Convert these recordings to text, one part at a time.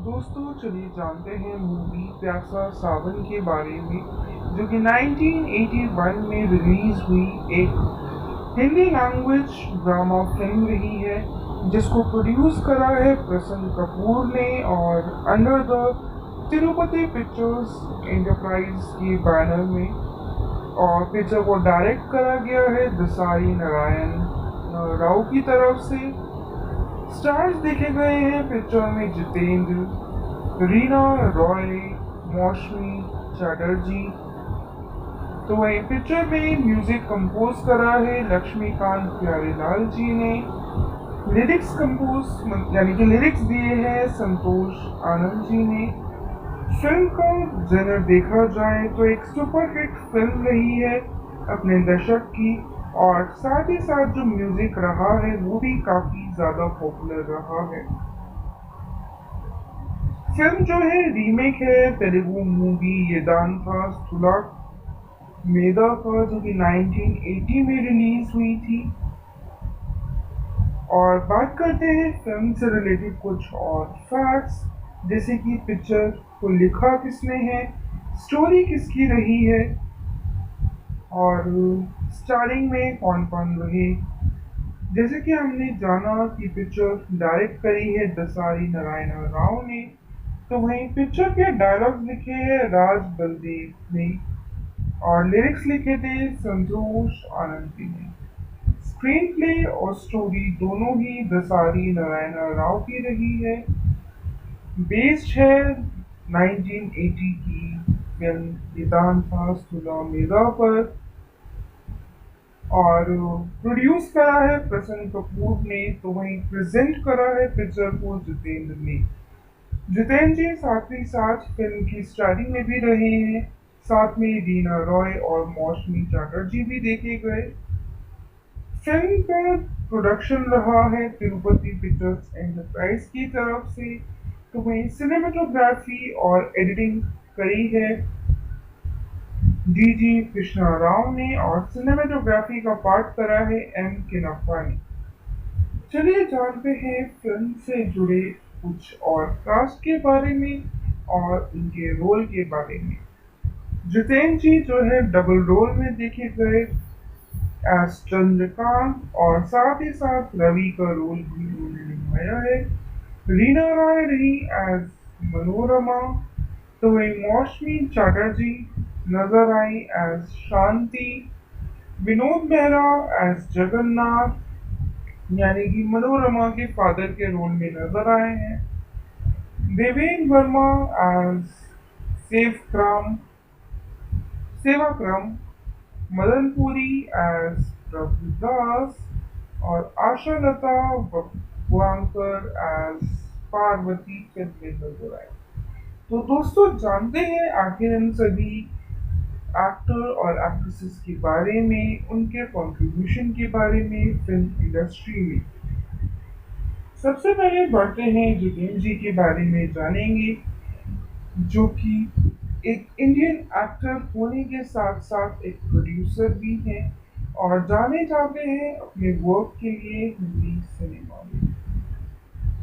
दोस्तों चलिए जानते हैं मूवी प्यासा सावन के बारे में जो कि 1981 में रिलीज हुई एक हिंदी लैंग्वेज ड्रामा फिल्म रही है जिसको प्रोड्यूस करा है प्रसन्न कपूर ने और under the Tirupati pictures enterprise के बैनर में। और पिक्चर को डायरेक्ट करा गया है दसारी नारायण राव की तरफ से। स्टार्स देखे गए हैं पिक्चर में जितेंद्र, रीना रॉय, मौसमी चैटर्जी। तो वही पिक्चर में म्यूजिक कंपोज करा है लक्ष्मीकांत प्यारेलाल जी ने। लिरिक्स कंपोज यानी कि लिरिक्स दिए हैं संतोष आनंद जी ने। फिल्म का जनर देखा जाए तो एक सुपरहिट फिल्म रही है अपने दशक की, और साथ ही साथ जो म्यूजिक रहा है वो भी काफी ज्यादा पॉपुलर रहा है। फिल्म जो है रीमेक है तेलुगु मूवी येदांता स्थूला मेदा का जो कि 1980 में रिलीज हुई थी। और बात करते हैं फिल्म से रिलेटेड कुछ और फैक्ट्स, जैसे कि पिक्चर को लिखा किसने है, स्टोरी किसकी रही है, और स्टारिंग में कौन कौन रहे। जैसे कि हमने जाना कि पिक्चर डायरेक्ट करी है दसारी नारायण राव ने, तो वहीं पिक्चर के डायलॉग्स लिखे हैं राज बलदेव ने और लिरिक्स लिखे थे संतोष आनंद जी ने। स्क्रीन प्ले और स्टोरी दोनों ही दसारी नारायण राव की रही है। बेस्ड है 1980 की फिल्म वेदांता स्थूलामेधा पर, और प्रोड्यूस करा है प्रसन्न कपूर ने, तो वहीं प्रेजेंट करा है पिक्चर को जितेंद्र ने। जितेंद्र जी साथ ही साथ फिल्म की स्टारिंग में भी रहे हैं, साथ में रीना रॉय और मौसमी चैटर्जी भी देखे गए। फिल्म का प्रोडक्शन रहा है तिरुपति पिक्चर्स एंटरप्राइज की तरफ से, तो वहीं सिनेमेटोग्राफी और एडिटिंग करी है जी कृष्णा राव ने, और सिनेमेटोग्राफी का पार्ट करा है एम किनप्पा ने। चलिए जानते हैं फिल्म से जुड़े कुछ और कास्ट के बारे में और उनके रोल के बारे में। जितेंद्र जी जो है डबल रोल में देखे गए एज चंद्रकांत, और साथ ही साथ रवि का रोल भी उन्होंने निभाया है। रीना रॉय रही एज मनोरमा, तो वही मौसमी चैटर्जी नजर I as Shanti. Vinod Mehra as Jagannath यानी कि मनोरमा के फादर के रोल में नजर आए हैं। देवेंद्र वर्मा एज सेवक्रम सेवाक्रम, मदनपुरी एज प्रभुदास और आशा लता वांकर एज पार्वती फिल्म में नजर आए। तो दोस्तों जानते हैं आखिर इन सभी एक्टर और एक्ट्रेसेस के बारे में, उनके कंट्रीब्यूशन के बारे में फिल्म इंडस्ट्री में। सबसे पहले बढ़ते हैं जितेंद्र जी के बारे में जानेंगे, जो कि एक इंडियन एक्टर होने के साथ साथ एक प्रोड्यूसर भी हैं और जाने जाते हैं अपने वर्क के लिए हिंदी सिनेमा में।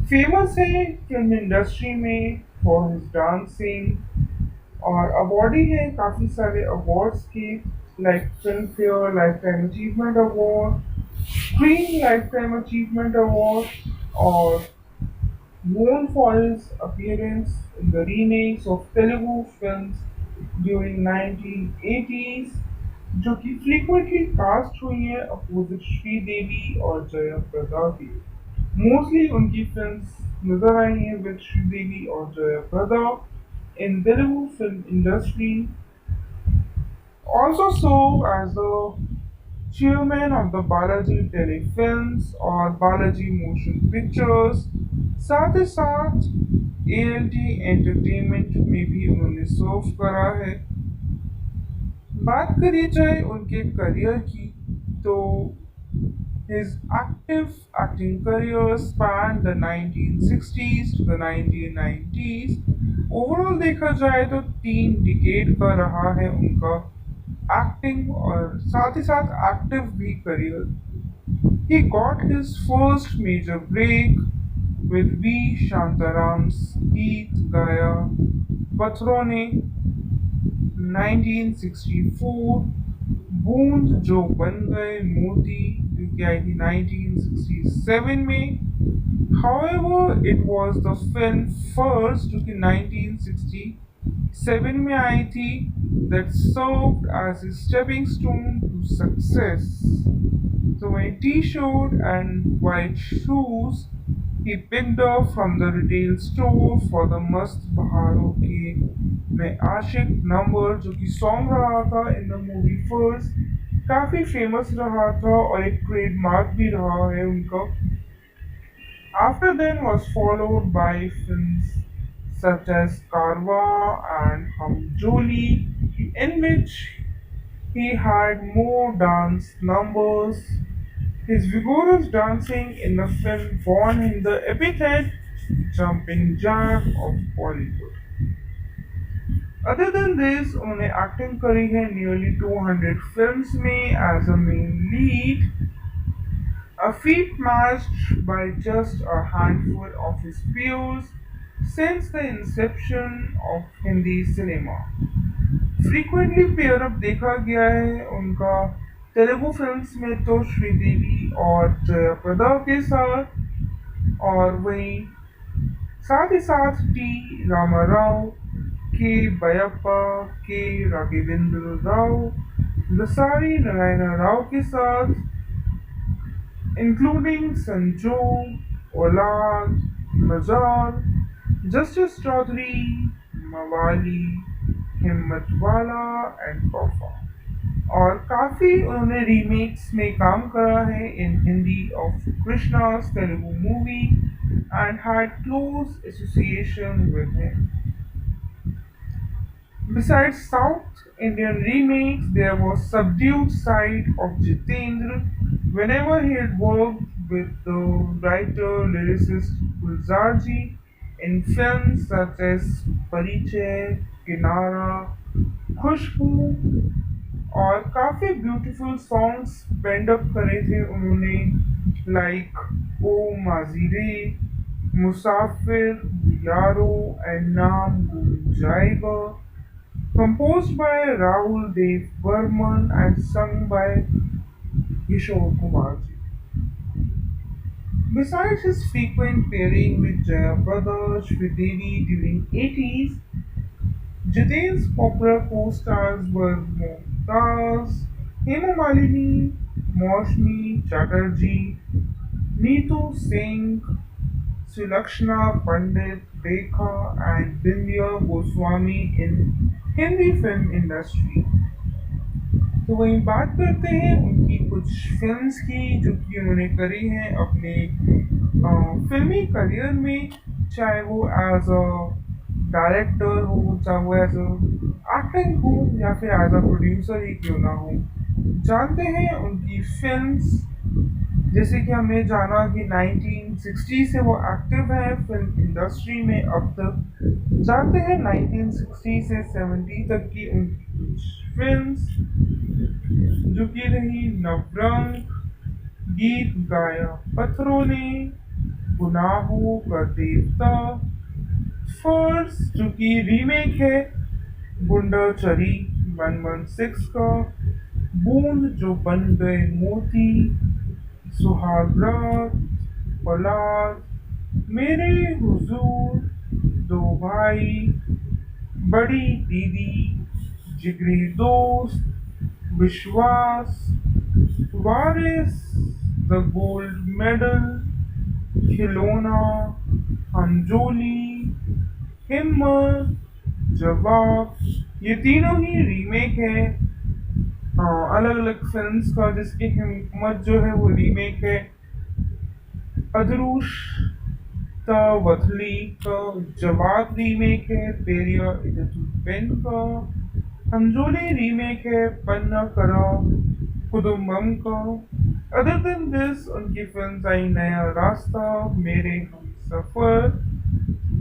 फेमस है फिल्म इंडस्ट्री में फॉर हिज डांसिंग, और अवार्डी है काफ़ी सारे अवार्ड्स के, like film fair lifetime achievement award, screen lifetime achievement award, और known for his appearance in the remakes of Telugu films during 1980s, जो कि frequently cast हुई है अपोजिट श्रीदेवी और जयाप्रदा की। मोस्टली उनकी फिल्म्स नजर आई हैं विद श्रीदेवी और Jayaprada in Telugu film industry. Also served as the chairman of the Balaji Telefilms और बालाजी मोशन पिक्चर्स। साथ ही साथ ALT एंटरटेनमेंट में भी उन्होंने सर्व करा है। बात करी जाए उनके करियर की, तो his active acting career spanned the 1960s to the 1990s। Overall देखा जाए तो 3 डिकेड का रहा है उनका एक्टिंग और साथ ही साथ एक्टिव भी career. He got his first major break with V. Shantaram's Geet Gaya पत्थरों ने 1964, बूंद जो बन गए मोती जो कि आई थी 1967 में. However, it was the film first जो कि 1967 में आई थी that served as a stepping stone to success. So a t-shirt and white shoes he picked up from the retail store for the Mast Baharon के में आशिक number जो कि song रहा था इन द मूवी फर्स्ट, काफी famous रहा था और एक ट्रेडमार्क भी रहा है उनका. After then was followed by films such as Karwa and Hum Joli, in which he had more dance numbers. His vigorous dancing in the film won him the epithet "Jumping Jack of Bollywood." Other than this, उन्होंने acting करी है nearly 200 films में as a main lead, a feat matched by just a handful of his peers since the inception of Hindi cinema. Frequently pair up देखा गया है उनका Telugu films में तो श्रीदेवी और जयाप्रदा के साथ, और वहीं साथ ही साथ टी रामाराव के बयप्पा के राघवेंद्र राव, लसारी नारायण राव के साथ, इंक्लूडिंग संजोग, औलाद, मजार, जस्टिस चौधरी, मवाली, हिम्मत वाला एंड तोहफा. और काफ़ी उन्होंने रीमेक्स में काम करा है in Hindi of कृष्णा's Telugu movie and had close association with him. Besides South Indian remakes, there was subdued side of Jitendra whenever he had worked with the writer lyricist Gulzarji in films such as Parichय, Kinara, Khushbu, और काफ़ी beautiful songs पेंड up करे थे उन्होंने like oh माजीरे, मुसाफिर, यारो and नाम भूल जाएगा, composed by Rahul Dev Burman and sung by Kishore Kumar. Besides his frequent pairing with Jaya Brother Sridevi during 80s, Jiten's popular co-stars were Mumtaz, Hema Malini, Maushmi Chatterjee, Neetu Singh, Sulakshana Pandit, Rekha and Bindya Goswami in Hindi film industry. तो वहीं बात करते हैं उनकी कुछ films की जो कि उन्होंने करी हैं अपने फिल्मी करियर में, चाहे वो एज अ डायरेक्टर हो, चाहे वो एज अ एक्टिंग हो, या फिर एज अ प्रोड्यूसर ही क्यों ना हो. जानते हैं उनकी फिल्म्स, जैसे कि हमने जाना कि 1960 से वो एक्टिव है फिल्म इंडस्ट्री में अब तक. जानते हैं 1960 से 70 तक की उनकी कुछ फिल्म्स जो कि रही नवरंग, गीत गाया पत्थरों ने, गुनाहों का देवता, फर्स जो कि रीमेक है गुंडा चरी 116 का, बूंद जो बन गए मोती, सुहागरात, औलाद, मेरे हुजूर, दो भाई, बड़ी दीदी, जिगरी दोस्त, विश्वास, वारिस, द गोल्ड मेडल, खिलौना, अंजोली, हिम्मत, जवाब, ये तीनों ही रीमेक है अलग अलग फिल्म्स का, जिसकी हिम्मत जो है वो रीमेक है अदरुश वथली का, जवाब रीमेक है पेरिया इधर का, अंजोली रीमेक है पन्ना करा कुदुम्बम का. अदर देन दिस उनकी फिल्म आई नया रास्ता, मेरे हम सफ़र.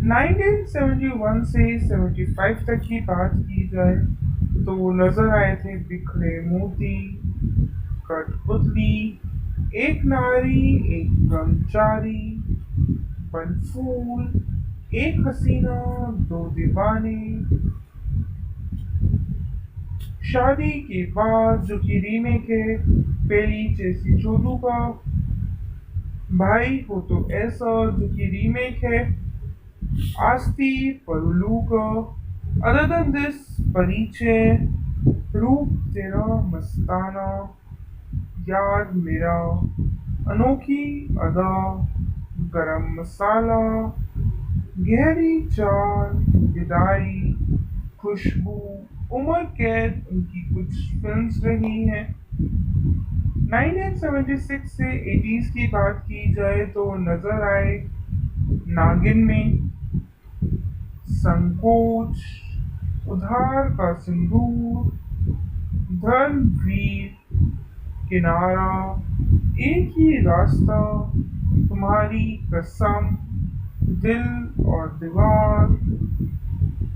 1971 से 75 तक की बात की जाए तो वो नजर आए थे बिखरे मोती, कठपुतली, एक नारी एक ब्रह्मचारी, सिंपल फूल, एक हसीना, दो दीवाने, शादी के बाद जो कि रीमेक है पहली जैसी जोधू का, भाई हो तो ऐसा जो कि रीमेक है आस्ती परुलू का, अदर देन दिस परिचय, रूप तेरा मस्ताना, यार मेरा, अनोखी अदा, गरम मसाला, गहरी चाल, विदाई, खुशबू, उम्र कैद उनकी कुछ फिल्म्स रही हैं। 1976 से 80s की बात की जाए तो नजर आए नागिन में, संकोच, उधार का सिंदूर, धर्मवीर, किनारा, एक ही रास्ता, तुम्हारी कसम, दिल और दीवार,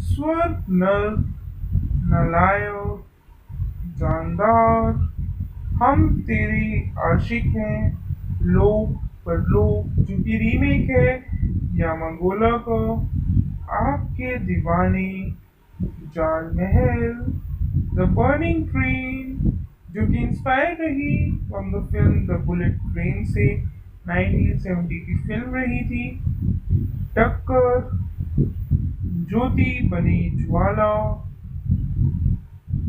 स्वर्ग नर्क, नालायक, जानदार, हम तेरे आशिक हैं, लोग परलोक जो कि रीमेक है यामागोला का, आपके दीवाने, जाल महल, द बर्निंग ट्रेन जो कि इंस्पायर रही from the film the bullet train से, 1970 की फिल्म रही थी, टक्कर, ज्योति बनी ज्वाला,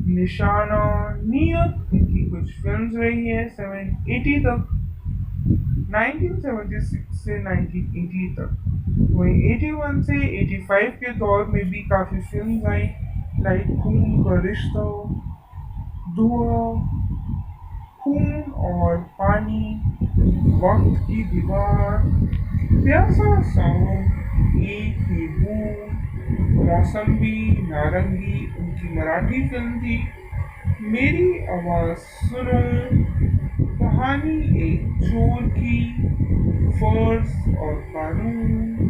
निशाना, नियत उनकी कुछ फिल्म्स रही है 780 तक, 1976 से 1980 तक। वहीं 81 से 85 के दौर में भी काफ़ी फिल्म्स आई, लाइक खून का रिश्ता, धुआं, खून और पानी, वक्त की दीवार, प्यासा सावन, एक ही बूंद, मौसम्बी, नारंगी उनकी मराठी फिल्म थी, मेरी आवाज़ सुनो, कहानी एक चोर की, फर्ज और कानून,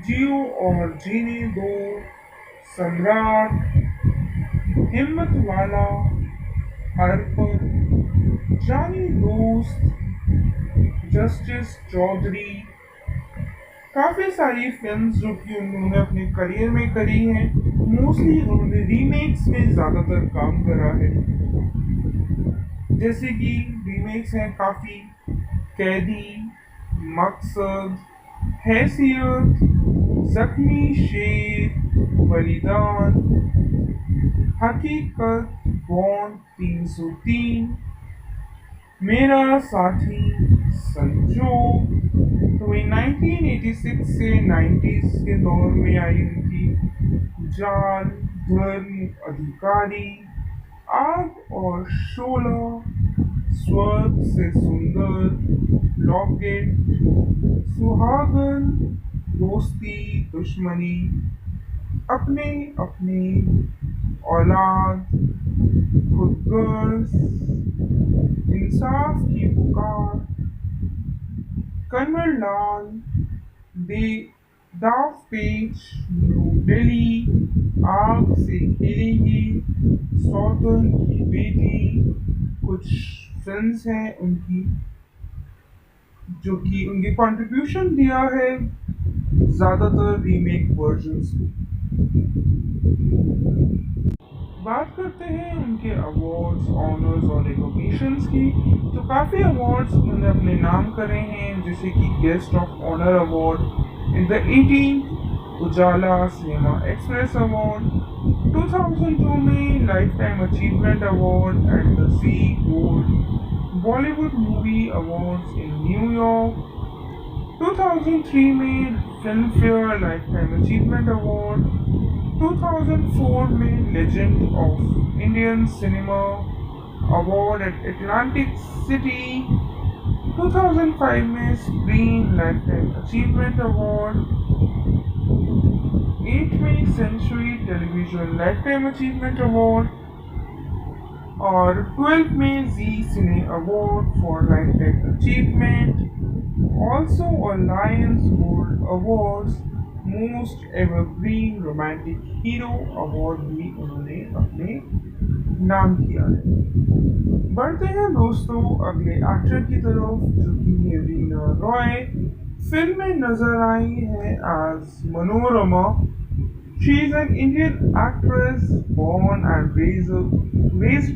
जियो और जीने दो, सम्राट, हिम्मत वाला, हर पर, जानी दोस्त, जस्टिस चौधरी, काफी सारी फिल्म्स जो कि उन्होंने अपने करियर में करी हैं, मोस्टली उन्होंने रीमेक्स में ज्यादातर काम करा है, जैसे कि रीमेक्स हैं काफी, कैदी, मकसद, हैसियत, जख्मी शेर, बलिदान, हकीकत, बॉन्ड 303, मेरा साथी, संजोग, तो वही 1986 से 90s के दौर में आई उनकी जान, धर्म, अधिकारी, आग और शोला, स्वर्ग से सुंदर, लॉकेट, सुहागन, दोस्ती, दुश्मनी, अपने अपने, औलाद, खुदगर्ज, इंसाफ की पुकार, कन्वर लाल, दे दाव पेच, न्यू दिल्ली, आग से खेलेंगी, सौतन की बेटी, कुछ फिल्म्स हैं उनकी जो कि उनके कंट्रीब्यूशन दिया है ज़्यादातर रीमेक वर्जन्स में। बात करते हैं उनके अवार्ड्स, ऑनर्स और रिकॉग्निशंस की, तो काफ़ी अवार्ड्स उन्होंने अपने नाम करे हैं, जैसे कि guest of honour award in the 18th Ujala cinema express award, 2002 में lifetime achievement award at the Zee gold Bollywood movie awards in New York, 2003 में Filmfare lifetime achievement award, 2004 में legend of Indian cinema award at Atlantic City, 2005 में Screen lifetime achievement award, 8वीं century television lifetime achievement award और 12 में Zee cine award for life time achievement, also a Lions gold awards most evergreen romantic hero award भी उन्होंने अपने नाम किया है। बढ़ते हैं दोस्तों अगले एक्टर की तरफ जो कि है रीना रॉय, फिल्म में नजर आई है as Manorama. She is an Indian actress born and raised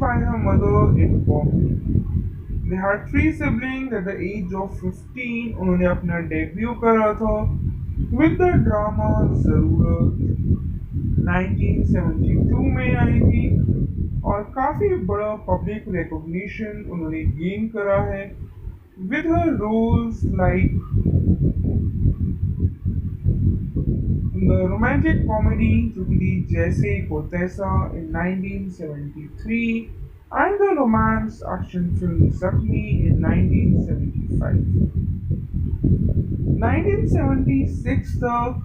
by her mother in Bombay. They had three siblings at the age of 15. उन्होंने अपना डेब्यू करा था with the drama जरूरत 1972 में आई थी और काफी बड़ा पब्लिक रिकॉग्निशन उन्होंने गेन करा है with her roles like the romantic comedy Chukli Jaise Ko Taisa in 1973 and the romance action film Zakhmi in 1975. 1976 though,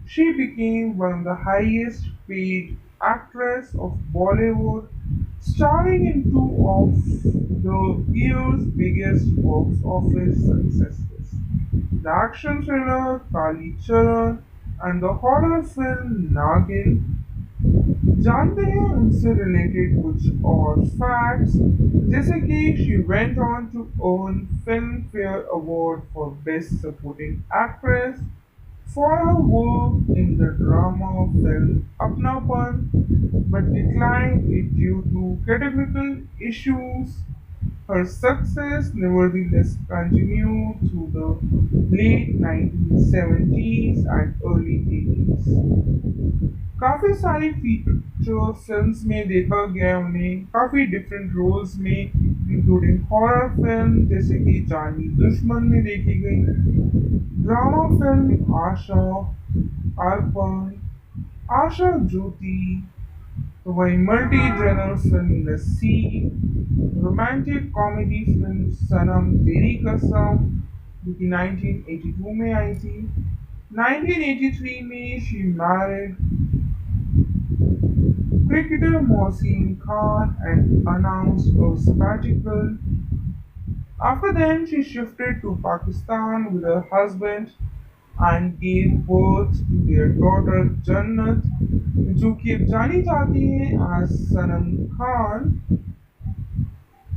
she became one of the highest paid actress of Bollywood, starring in two of the year's biggest box office successes. The action thriller Kali Charan and the horror film Nagin. जानते हैं उनसे related कुछ और facts जैसे कि she went on to earn film fair award for best supporting actress for her work in the drama film Apnapan but declined it due to categorical issues. Her success nevertheless continued through the late 1970s and early 80s. काफ़ी सारी feature films में देखा गया उन्हें काफ़ी different roles में including horror film जैसे कि जानी दुश्मन में देखी गई ड्रामा फिल्म आशा अर्पण आशा ज्योति तो वही मल्टी जनर फिल्म नसीब रोमांटिक कॉमेडी फिल्म सनम तेरी कसम जो कि 1982 में आई थी 1983 में she married cricketer Mohsin Khan and announced a sabbatical. After then, she shifted to Pakistan with her husband and gave birth to their daughter Jannat, जो कि अब जानी जाती है as Sanam Khan.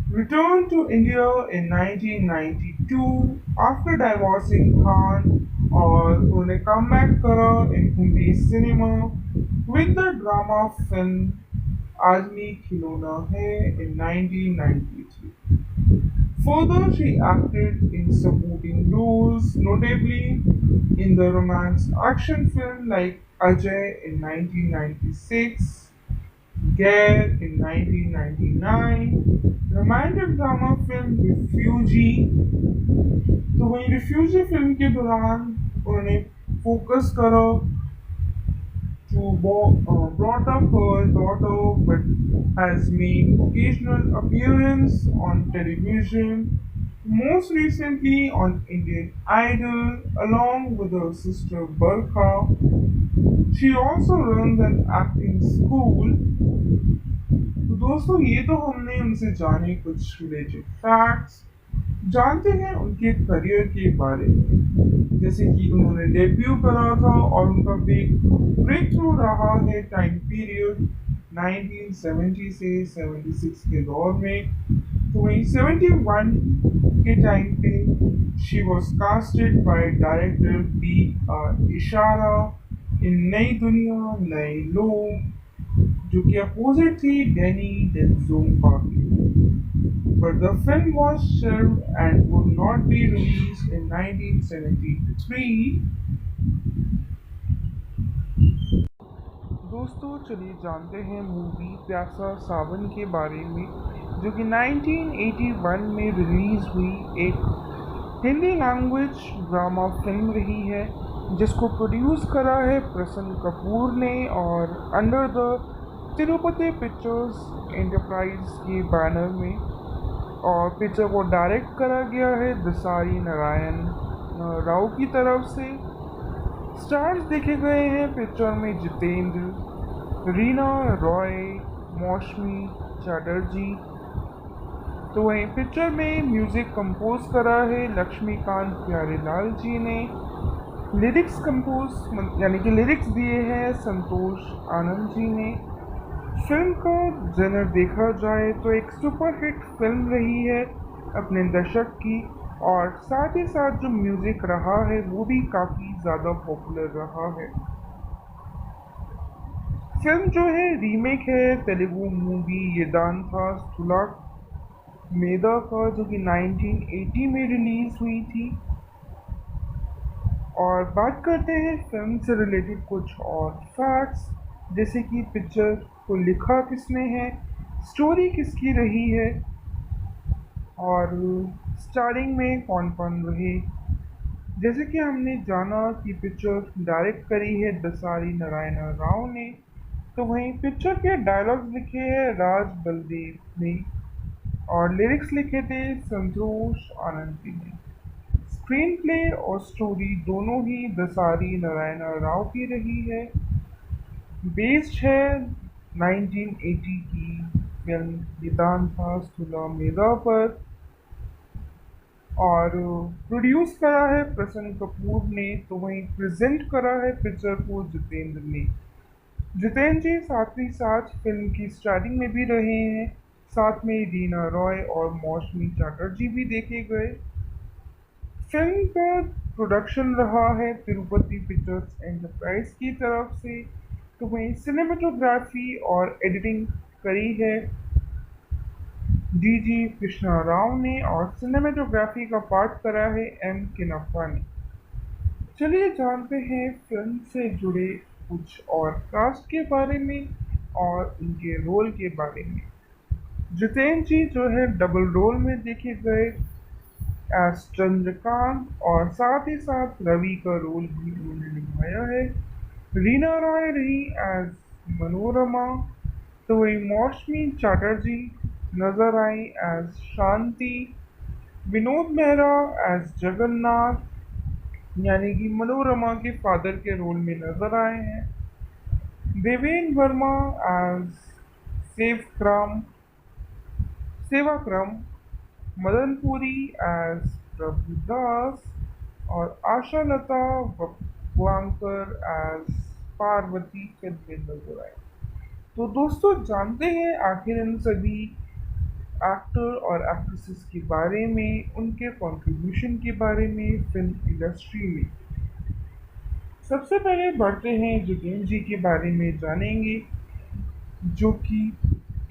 Returned to India in 1992 after divorcing Khan और उन्होंने comeback करा in Hindi cinema with the drama film आदमी खिलौना है in 1993. Further, she acted in supporting roles, notably in the romance action film like Ajay in 1996, Gair in 1999, romantic drama film Refugee. तो वहीं refugee film के दौरान उन्होंने focus करा to brought up her daughter but has made occasional appearance on television, most recently on Indian Idol along with her sister Barkha. She also runs an acting school. तो दोस्तों ये तो हमने उनसे जाने कुछ रिलेटेड फैक्ट्स जानते हैं उनके करियर के बारे में जैसे कि उन्होंने डेब्यू करा था और उनका बिग ब्रेक थ्रू रहा है टाइम पीरियड 1970 से 76 के दौर में तो वहीं 71 के टाइम पे she was casted by director B Ishara in नई दुनिया नए लोग जो कि अपोजिट थी डैनी डेंजोंगपा की but the film was shelved and would not be released in 1973. दोस्तों चलिए जानते हैं मूवी प्यासा सावन के बारे में जो कि 1981 में रिलीज हुई एक हिंदी लैंग्वेज ड्रामा फिल्म रही है जिसको प्रोड्यूस करा है प्रसन्न कपूर ने और under the Tirupati pictures enterprise के बैनर में और पिक्चर को डायरेक्ट करा गया है दसारी नारायण राव की तरफ से स्टार्स देखे गए हैं पिक्चर में जितेंद्र रीना रॉय मौसमी चैटर्जी तो वहीं पिक्चर में म्यूज़िक कंपोज करा है लक्ष्मीकांत प्यारेलाल जी ने लिरिक्स कंपोज यानी कि लिरिक्स दिए हैं संतोष आनंद जी ने फिल्म का जनर देखा जाए तो एक सुपरहिट फिल्म रही है अपने दशक की और साथ ही साथ जो म्यूजिक रहा है वो भी काफी ज्यादा पॉपुलर रहा है। फिल्म जो है रीमेक है तेलुगु मूवी ये दान था स्थूला मेदा का, जो कि 1980 में रिलीज हुई थी। और बात करते हैं फिल्म से रिलेटेड कुछ और फैक्ट्स, जैसे कि पिक्चर को लिखा किसने है, स्टोरी किसकी रही है, और स्टारिंग में कौन कौन रहे। जैसे कि हमने जाना कि पिक्चर डायरेक्ट करी है दसारी नारायण राव ने, तो वहीं पिक्चर के डायलॉग्स लिखे हैं राज बलदेव ने और लिरिक्स लिखे थे संतोष आनंदी ने। स्क्रीन प्ले और स्टोरी दोनों ही दसारी नारायण राव की रही है। बेस्ड है 1980 की फिल्म वेदांता स्थूला मेधा पर। और प्रोड्यूस करा है प्रसन्न कपूर ने, तो वहीं प्रेजेंट करा है पिक्चर को जितेंद्र ने। जितेंद्र जी साथ ही साथ फिल्म की स्टार्टिंग में भी रहे हैं, साथ में रीना रॉय और मौसमी चटर्जी भी देखे गए। फिल्म का प्रोडक्शन रहा है तिरुपति पिक्चर्स एंटरप्राइज की तरफ से, तो वहीं सिनेमेटोग्राफी और एडिटिंग करी है डी जी कृष्णा राव ने और सिनेमेटोग्राफी का पार्ट करा है एम किनप्पा ने। चलिए जानते हैं फिल्म से जुड़े कुछ और कास्ट के बारे में और उनके रोल के बारे में। जितेंद्र जी जो है डबल रोल में देखे गए एज चंद्रकांत, और साथ ही साथ रवि का रोल भी उन्होंने निभाया है। रीना रॉय रही एज मनोरमा, तो वही मौसमी चटर्जी नजर I as Shanti. Vinod Mehra as Jagannath, यानी कि मनोरमा के फादर के रोल में नजर आए हैं। देवेन वर्मा एज सेवक्रम सेवाक्रम, मदनपुरी एज प्रभुदास, और आशा लता वांकर एज पार्वती फिल्म में नजर आए। तो दोस्तों जानते हैं आखिर इन सभी एक्टर और एक्ट्रेसेस के बारे में, उनके कंट्रीब्यूशन के बारे में फिल्म इंडस्ट्री में। सबसे पहले बढ़ते हैं जितेंद्र जी के बारे में जानेंगे, जो कि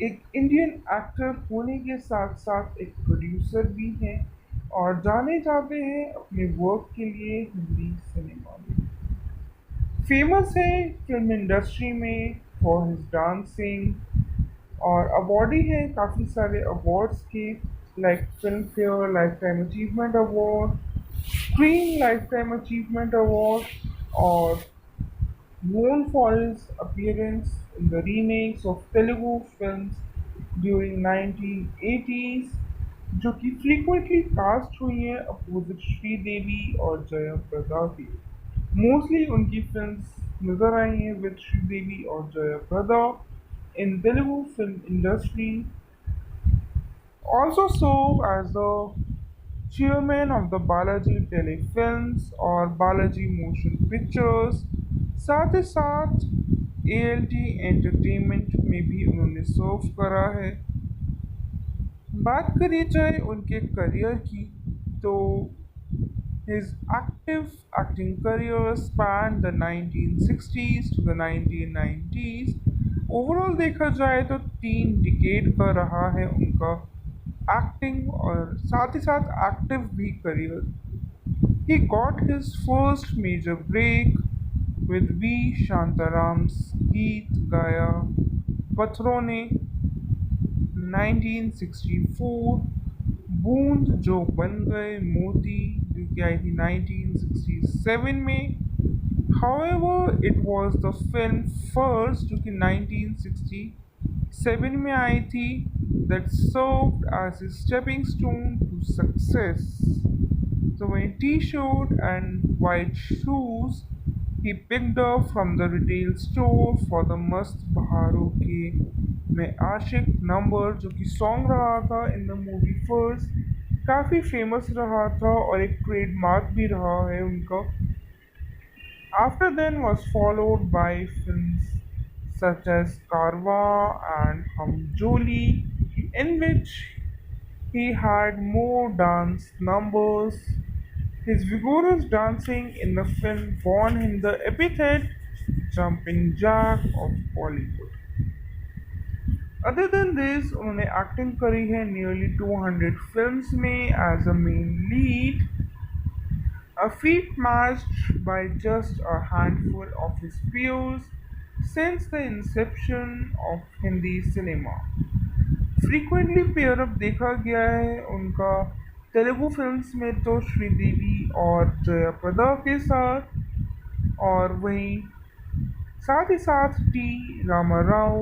एक इंडियन एक्टर होने के साथ साथ एक प्रोड्यूसर भी हैं और जाने जाते हैं अपने वर्क के लिए हिंदी सिनेमा में। फेमस है फिल्म इंडस्ट्री में फॉर हिज डांसिंग, और अवार्डी है काफ़ी सारे अवार्ड्स के, like film fair lifetime achievement award, screen lifetime achievement award, और known for his appearance in the remakes of Telugu films during 1980s, जो कि frequently cast हुई हैं अपोजिट श्रीदेवी और जया प्रदा की। मोस्टली उनकी फिल्म्स नजर आई हैं विद श्रीदेवी और Jaya Prada in Telugu film industry. Also served as the chairman of the Balaji Telefilms और बालाजी मोशन पिक्चर्स। साथ ही साथ ALT एंटरटेनमेंट में भी उन्होंने सर्व करा है। बात करी जाए उनके करियर की, तो his active acting career spanned the 1960s to the 1990s। Overall देखा जाए तो 3 डिकेड का रहा है उनका एक्टिंग और साथ ही साथ एक्टिव भी career. He got his first major break with V. Shantaram's गीत गाया पत्थरों ने 1964, बूंद जो बन गए मोती जो कि आई थी 1967 में। However, it was the film first जो कि 1967 में आई थी that served as a stepping stone to success। So when T-shirt and white shoes he picked up from the retail store for the Mast Baharoं के में आशिक नंबर जो कि song रहा था इन द मूवी फर्स्ट, काफ़ी फेमस रहा था और एक ट्रेडमार्क भी रहा है उनका। After then was followed by films such as Karwa and Hum Joli, in which He had more dance numbers. His vigorous dancing in the film won him the epithet "Jumping Jack of Bollywood." Other than this, उन्होंने acting करी है nearly 200 films में as a main lead, a feat matched by just a handful of his peers since the inception of Hindi cinema. Frequently pair up देखा गया है उनका Telugu films में तो श्रीदेवी और जयाप्रदा के साथ, और वहीं साथ ही साथ टी रामाराव,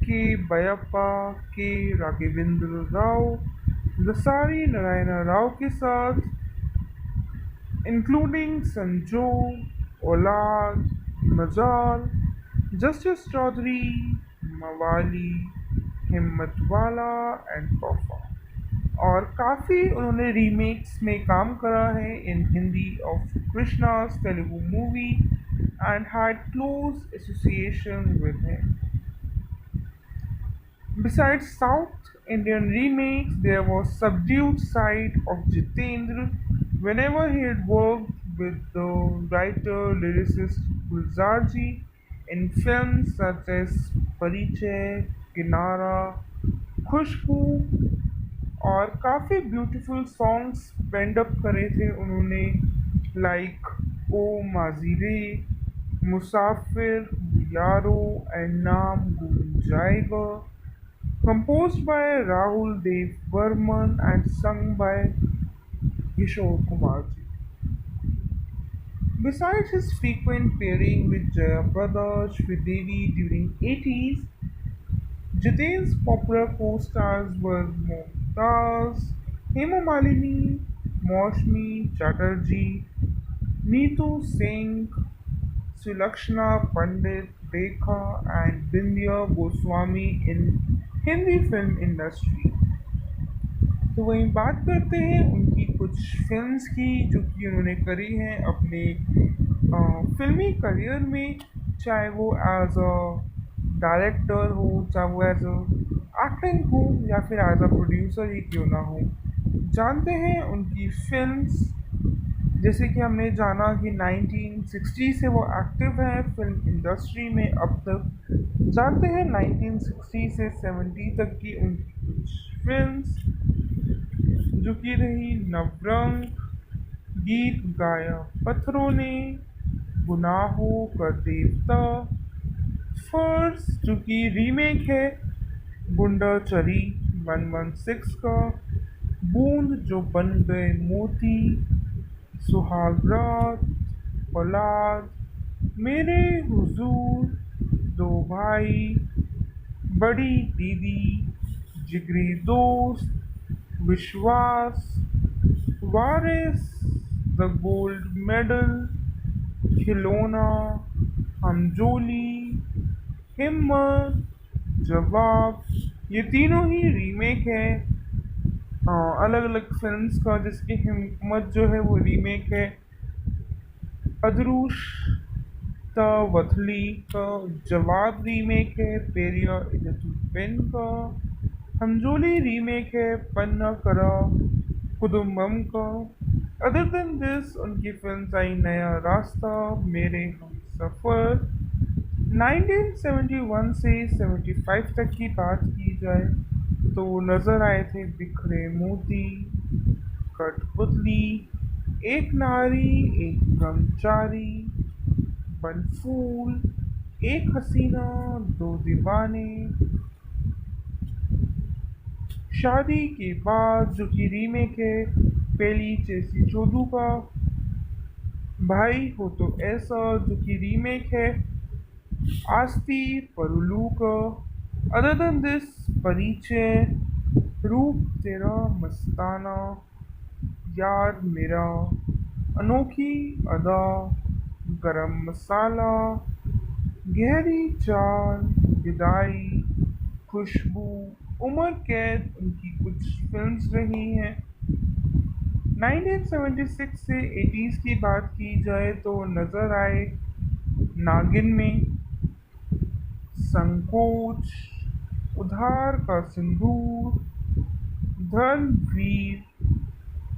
के बयप्पा, के राघवेंद्र राव, दसारी नारायण राव के साथ, including Sanju, Olad, Majal, Justice Chaudhary, Mawali, Himmatwala and Tohfa. और काफ़ी उन्होंने रीमेक्स में काम करा है in Hindi of कृष्णा's Telugu movie and had close association with him. Besides South Indian remakes, there was subdued side of Jitendra whenever he had worked with the writer lyricist Gulzarji in films such as Parichय, Kinara, खुशबू, और काफ़ी beautiful songs पेंड up करे थे उन्होंने, like oh माजीरे, मुसाफिर, यारो and नाम गूंज जाएगा, composed by Rahul Dev Burman and sung by Kishore Kumarji. Besides his frequent pairing with Jaya Prada Sridevi during 80s, Jiten's popular co-stars were Mumtaz, Hema Malini, Maushmi Chatterjee, Neetu Singh, Sulakshana Pandit, Rekha and Bindya Goswami in Hindi film industry. तो वहीं बात करते हैं उनकी कुछ films की जो कि उन्होंने करी हैं अपने फिल्मी करियर में, चाहे वो एज अ डायरेक्टर हो, चाहे वो एज अ एक्टिंग हो, या फिर एज अ प्रोड्यूसर ही क्यों ना हो। जानते हैं उनकी फिल्म्स, जैसे कि हमने जाना कि 1960 से वो एक्टिव हैं फिल्म इंडस्ट्री में अब तक। जानते हैं 1960 से 70 तक की उनकी कुछ फिल्म्स जो कि रही नवरंग, गीत गाया पत्थरों ने, गुनाहों का देवता, फर्स जो कि रीमेक है गुंडा चरी 116 का, बूंद जो बन गए मोती, सुहाग रात, औलाद, मेरे हुजूर, दो भाई, बड़ी दीदी, जिगरी दोस्त, विश्वास, वारिस, द गोल्ड मेडल, खिलौना, हमजोली, हिम्मत, जवाब, ये तीनों ही रीमेक है अलग अलग फिल्म्स का, जिसकी हिम्मत जो है वो रीमेक है अदरूश द वथली का, जवाब रीमेक है पेरिया इदतु पेन का, हमजोली रीमेक है पन्ना करा कुदुम्बम का। अदर देन दिस उनकी फिल्म आई नया रास्ता, मेरे हम सफ़र। 1971 से 75 तक की बात की जाए तो नज़र आए थे बिखरे मोती, कठपुतली, एक नारी एक ब्रह्मचारी, बनफूल, एक हसीना दो दीवाने, शादी के बाद जो कि रीमेक है पेली चेसी चोदू का, भाई हो तो ऐसा जो कि रीमेक है आस्ती परुलू का। अदर देन दिस परिचय, रूप तेरा मस्ताना, यार मेरा, अनोखी अदा, गरम मसाला, गहरी चाल, विदाई, खुशबू, उमर कैद उनकी कुछ फिल्म्स रही हैं। 1976 से 80s की बात की जाए तो नज़र आए नागिन में, संकोच, उधार का सिंदूर, धर्मवीर,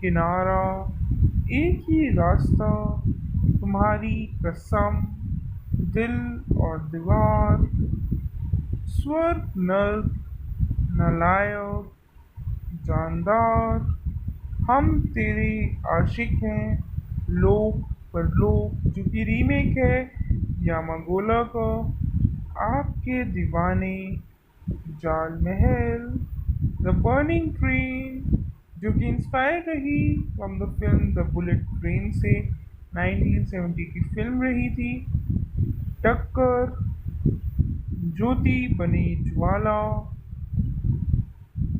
किनारा, एक ही रास्ता, तुम्हारी कसम, दिल और दीवार, स्वर्ग नर्क, नालायक, जानदार, हम तेरे आशिक हैं, लोक परलोक जो कि रीमेक है यामागोला का, आपके दीवाने, जाल महल, द बर्निंग ट्रेन जो कि इंस्पायर रही from the film the bullet train से, 1970 की फिल्म रही थी। टक्कर, ज्योति बनी ज्वाला,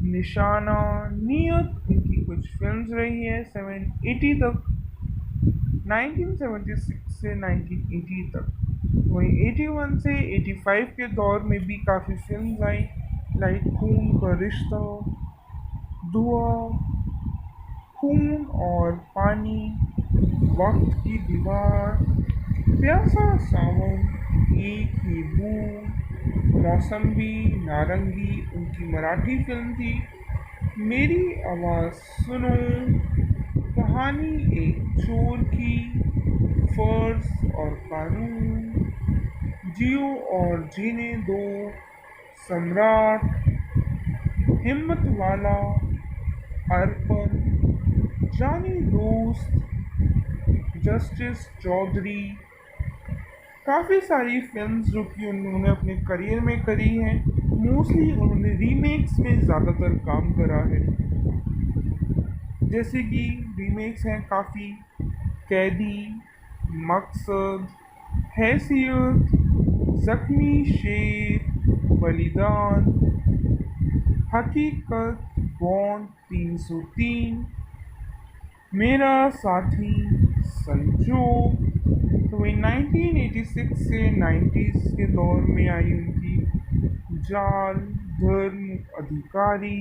निशाना, नियत इनकी कुछ फिल्म्स रही है 780 तक, 1976 से 1980 तक। वहीं 81 से 85 के दौर में भी काफ़ी फिल्म्स आई, लाइक खून का रिश्ता, धुआं, खून और पानी, वक्त की दीवार, प्यासा सावन, एक ही बूंद, मौसम्बी, नारंगी उनकी मराठी फिल्म थी। मेरी आवाज़ सुनो, कहानी एक चोर की, फर्ज और कानून, जियो और जीने दो, सम्राट, हिम्मत वाला, अर्पण, जानी दोस्त, जस्टिस चौधरी, काफ़ी सारी फिल्म्स जो कि उन्होंने अपने करियर में करी हैं। मोस्टली उन्होंने रीमेक्स में ज़्यादातर काम करा है, जैसे कि रीमेक्स हैं काफ़ी, कैदी, मकसद, हैसियत, जख्मी शेर, बलिदान, हकीकत, बॉन्ड 303, मेरा साथी, संजोग। तो वही 1986 से 90s के दौर में आई उनकी जाल, धर्म, अधिकारी,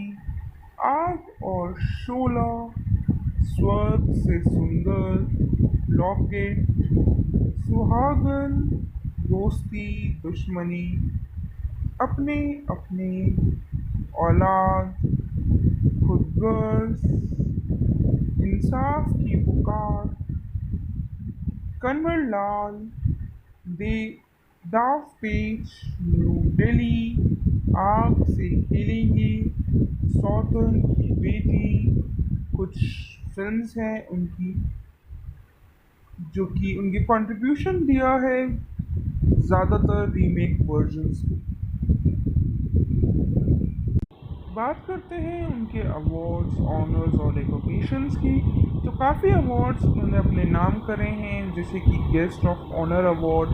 आग और शोला, स्वर्ग से सुंदर, लॉकेट, सुहागन, दोस्ती दुश्मनी, अपने अपने, औलाद, खुदगर्ज, इंसाफ की पुकार, कन्वर लाल, दे दाव पेच, न्यू दिल्ली, आग से खेलेंगे, सौतन की बेटी, कुछ फिल्म्स हैं उनकी जो कि उनकी कंट्रीब्यूशन दिया है ज़्यादातर रीमेक वर्जन्स में। बात करते हैं उनके अवार्ड्स, ऑनर्स और रिकॉग्निशंस की, तो काफ़ी अवार्ड्स उन्होंने अपने नाम करे हैं, जैसे कि guest of honour award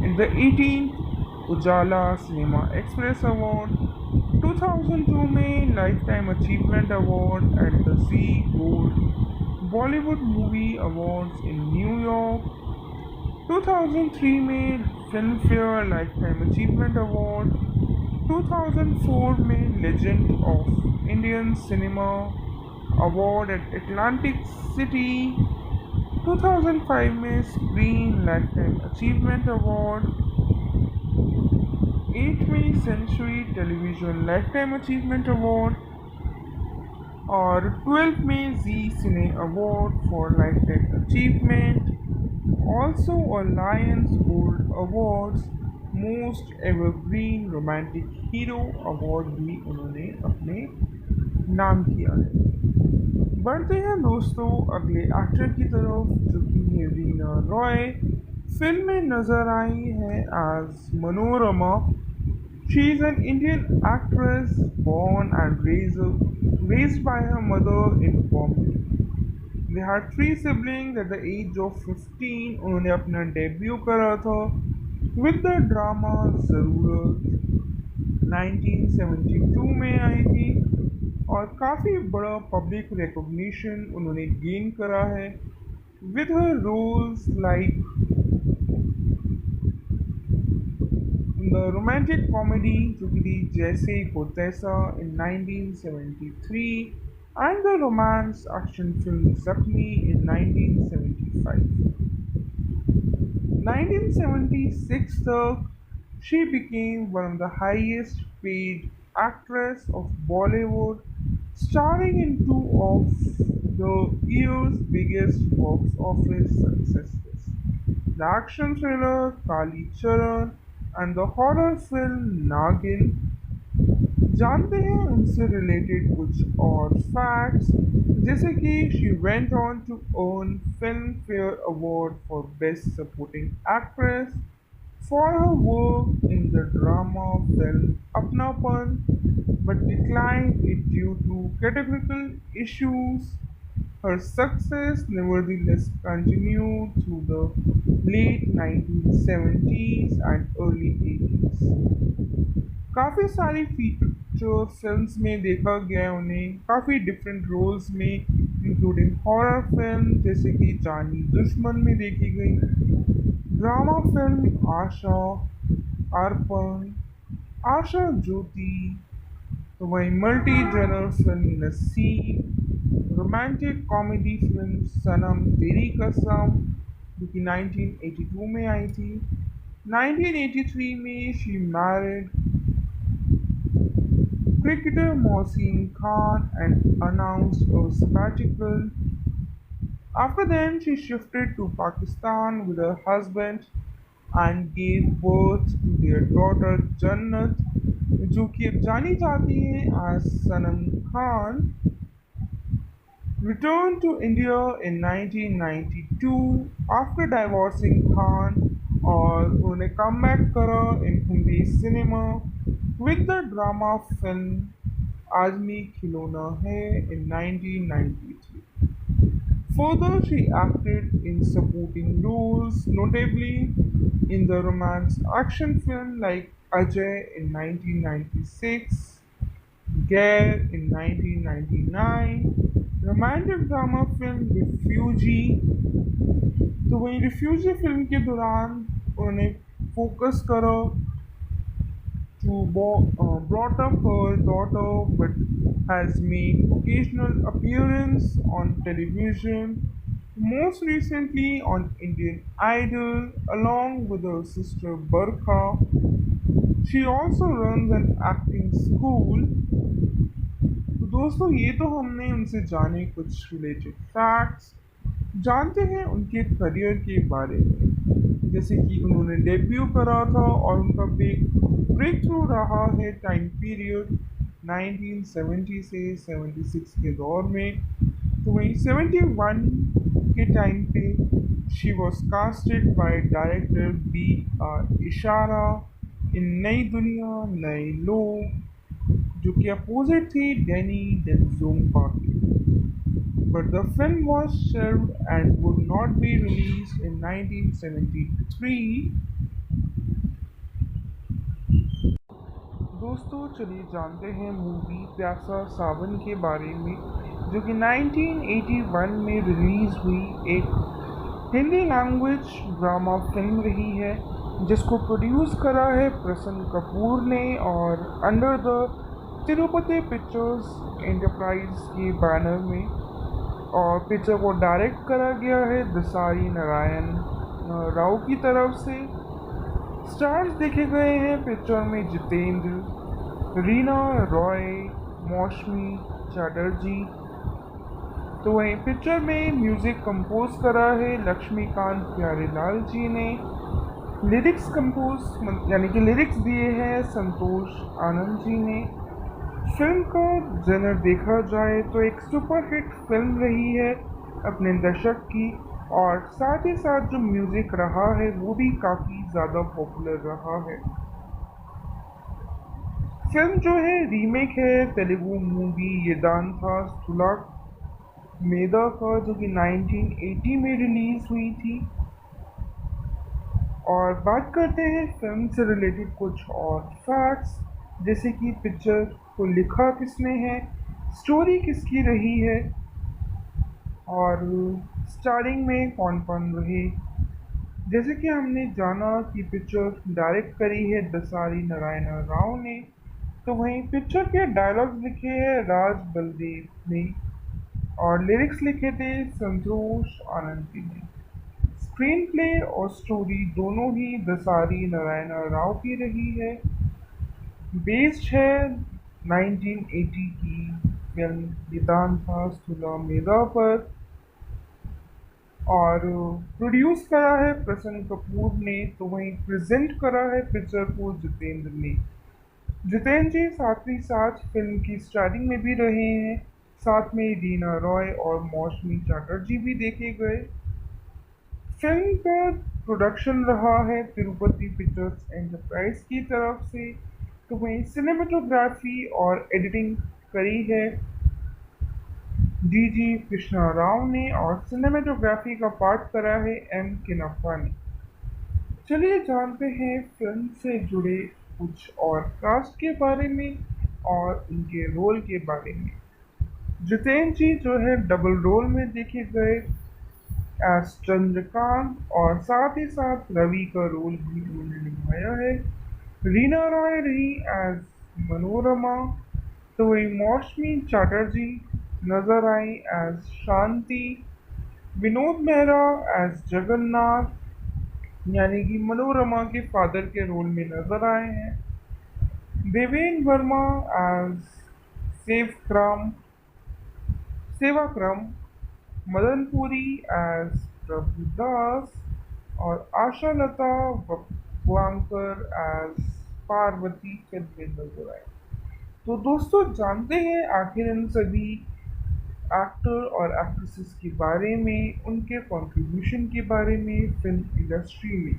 in the 18th Ujala cinema express award, 2002 में lifetime achievement award at the Zee gold Bollywood movie awards in New York, 2003 में Filmfare lifetime achievement award, 2004 में legend of Indian cinema award at Atlantic City, 2005 में Screen lifetime achievement award, 8वीं century television lifetime achievement award और 12 में Zee cine award for life time achievement, also a Lions Gold Awards most evergreen romantic hero award भी उन्होंने अपने नाम किया है। बढ़ते हैं दोस्तों अगले एक्टर की तरफ, जो कि है रीना रॉय। फिल्म में नजर आई है as Manorama. She is an Indian actress born and raised by her mother in Bombay. They had three siblings at the age of 15 उन्होंने अपना डेब्यू करा था विद द ड्रामा ज़रूरत, 1972 में आई थी और काफ़ी बड़ा पब्लिक रिकॉग्निशन उन्होंने गेन करा है with her roles like in the romantic comedy जो कि थी जैसे को तैसा इन 1973 and the romance action film Zakhmi in 1975. 1976 तक, she became one of the highest paid actress of Bollywood, starring in two of the year's biggest box office successes, the action thriller Kali Charan and the horror film Nagin। जानते हैं उनसे related कुछ और facts, जैसे कि she went on to earn film fair award for best supporting actress for her work in the drama film Apnapan, but declined it due to categorical issues. Her success nevertheless continued through the late 1970s and early 80s। काफ़ी सारी feature films में देखा गया उन्हें काफ़ी different roles में, including horror film जैसे कि जानी दुश्मन में देखी गई, ड्रामा फिल्म आशा, अर्पण, आशा ज्योति, तो वहीं मल्टी जनर फिल्म नसीब, रोमांटिक कॉमेडी फिल्म सनम तेरी कसम जो कि 1982 में आई थी। 1983 में she married cricketer Mohsin Khan and announced a sabbatical. After then, she shifted to Pakistan with her husband and gave birth to their daughter Jannat, जो कि अब जानी जाती है as Sanam Khan. Returned to India in 1992 after divorcing Khan और उन्होंने comeback करा in Hindi cinema with the drama film आदमी खिलौना है in 1993। Further, she acted in supporting roles, notably in the romance action film like Ajay in 1996, Gare in 1999, romantic drama film Refugee। तो वहीं refugee film के दौरान उन्होंने focus करा to brought up her daughter but has made occasional appearance on television, most recently on Indian Idol along with her sister Barkha। She also runs an acting school। तो दोस्तों ये तो हमने उनसे जाने कुछ रिलेटेड फैक्ट्स। जानते हैं उनके करियर के बारे में, जैसे कि उन्होंने डेब्यू करा था और उनका ब्रेक थ्रू रहा है टाइम पीरियड 1970 से 76 के दौर में। तो वहीं 71 के टाइम पे she was casted by director इशारा इन नई दुनिया नए लोग, जो कि अपोजिट थी डैनी डेंजोंगपा के। But the film was shelved and would not be released in 1973। दोस्तों चलिए जानते हैं मूवी प्यासा सावन के बारे में, जो कि 1981 में रिलीज हुई एक हिंदी लैंग्वेज ड्रामा फिल्म रही है, जिसको प्रोड्यूस करा है प्रसन्न कपूर ने और under the Tirupati pictures enterprise के बैनर में, और पिक्चर को डायरेक्ट करा गया है दसारी नारायण राव की तरफ से। स्टार्स देखे गए हैं पिक्चर में जितेंद्र, रीना रॉय, मौसमी चैटर्जी। तो वहीं पिक्चर में म्यूज़िक कंपोज करा है लक्ष्मीकांत प्यारेलाल जी ने, लिरिक्स कंपोज यानी कि लिरिक्स दिए हैं संतोष आनंद जी ने। फिल्म का जनर देखा जाए तो एक सुपरहिट फिल्म रही है अपने दशक की, और साथ ही साथ जो म्यूज़िक रहा है वो भी काफ़ी ज़्यादा पॉपुलर रहा है। फिल्म जो है रीमेक है तेलुगु मूवी येदांता स्थूला मेदा का, जो कि 1980 में रिलीज़ हुई थी। और बात करते हैं फिल्म से रिलेटेड कुछ और फैक्ट्स, जैसे कि पिक्चर को लिखा किसने है, स्टोरी किसकी रही है, और स्टारिंग में कौन कौन रहे। जैसे कि हमने जाना कि पिक्चर डायरेक्ट करी है दसारी नारायण राव ने, तो वहीं पिक्चर के डायलॉग्स लिखे हैं राज बलदेव ने और लिरिक्स लिखे थे संतोष आनंद जी ने। स्क्रीन प्ले और स्टोरी दोनों ही दसारी नारायण राव की रही है। बेस्ड है 1980 की फिल्म निदान था सुलह मेरा पर, और प्रोड्यूस करा है प्रसन्न कपूर ने, तो वहीं प्रेजेंट करा है पिक्चर को जितेंद्र ने। जितेंद्र जी साथ ही साथ फिल्म की स्टारिंग में भी रहे हैं। साथ में रीना रॉय और मौसमी चटर्जी भी देखे गए। फिल्म का प्रोडक्शन रहा है तिरुपति पिक्चर्स एंटरप्राइज की तरफ से, तो वहीं सिनेमेटोग्राफी और एडिटिंग करी है डीजी कृष्णा राव ने, और सिनेमेटोग्राफी का पार्ट करा है एम किनप्पा ने। चलिए जानते हैं फिल्म से जुड़े कुछ और कास्ट के बारे में और उनके रोल के बारे में। जितेंद्र जी जो है डबल रोल में देखे गए एज चंद्रकांत, और साथ ही साथ रवि का रोल भी उन्होंने निभाया है। रीना रॉय रही एज मनोरमा, तो वही मौसमी चटर्जी नजर I as Shanti. Vinod Mehra as Jagannath, यानी कि मनोरमा के फादर के रोल में नजर आए हैं। देवेन वर्मा एज सेवक्रम सेवाक्रम, मदनपुरी एज प्रभुदास, और आशा लता वांकर एज पार्वती फिल्म में नजर आए। तो दोस्तों जानते हैं आखिर इन सभी एक्टर और एक्ट्रेसेस के बारे में, उनके कंट्रीब्यूशन के बारे में फिल्म इंडस्ट्री में।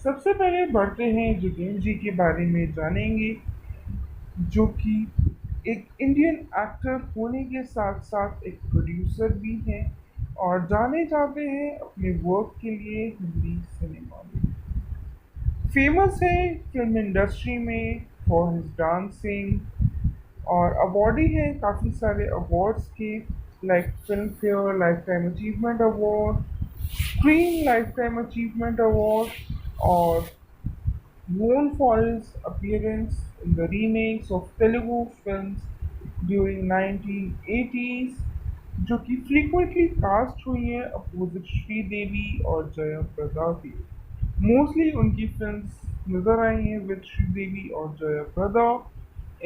सबसे पहले बढ़ते हैं जितेंद्र जी के बारे में जानेंगे, जो कि एक इंडियन एक्टर होने के साथ साथ एक प्रोड्यूसर भी हैं और जाने जाते हैं अपने वर्क के लिए हिंदी सिनेमा में। फेमस है फिल्म इंडस्ट्री में फॉर हिज डांसिंग, और अवार्डी हैं काफ़ी सारे अवार्ड्स के, like film fair lifetime achievement award, screen lifetime achievement award, और known for his appearance in the remakes of Telugu films during 1980s, जो कि frequently cast हुई हैं अपोजिट श्रीदेवी और जया प्रदा की। मोस्टली उनकी फिल्म्स नजर आई हैं विद श्रीदेवी और जया प्रदा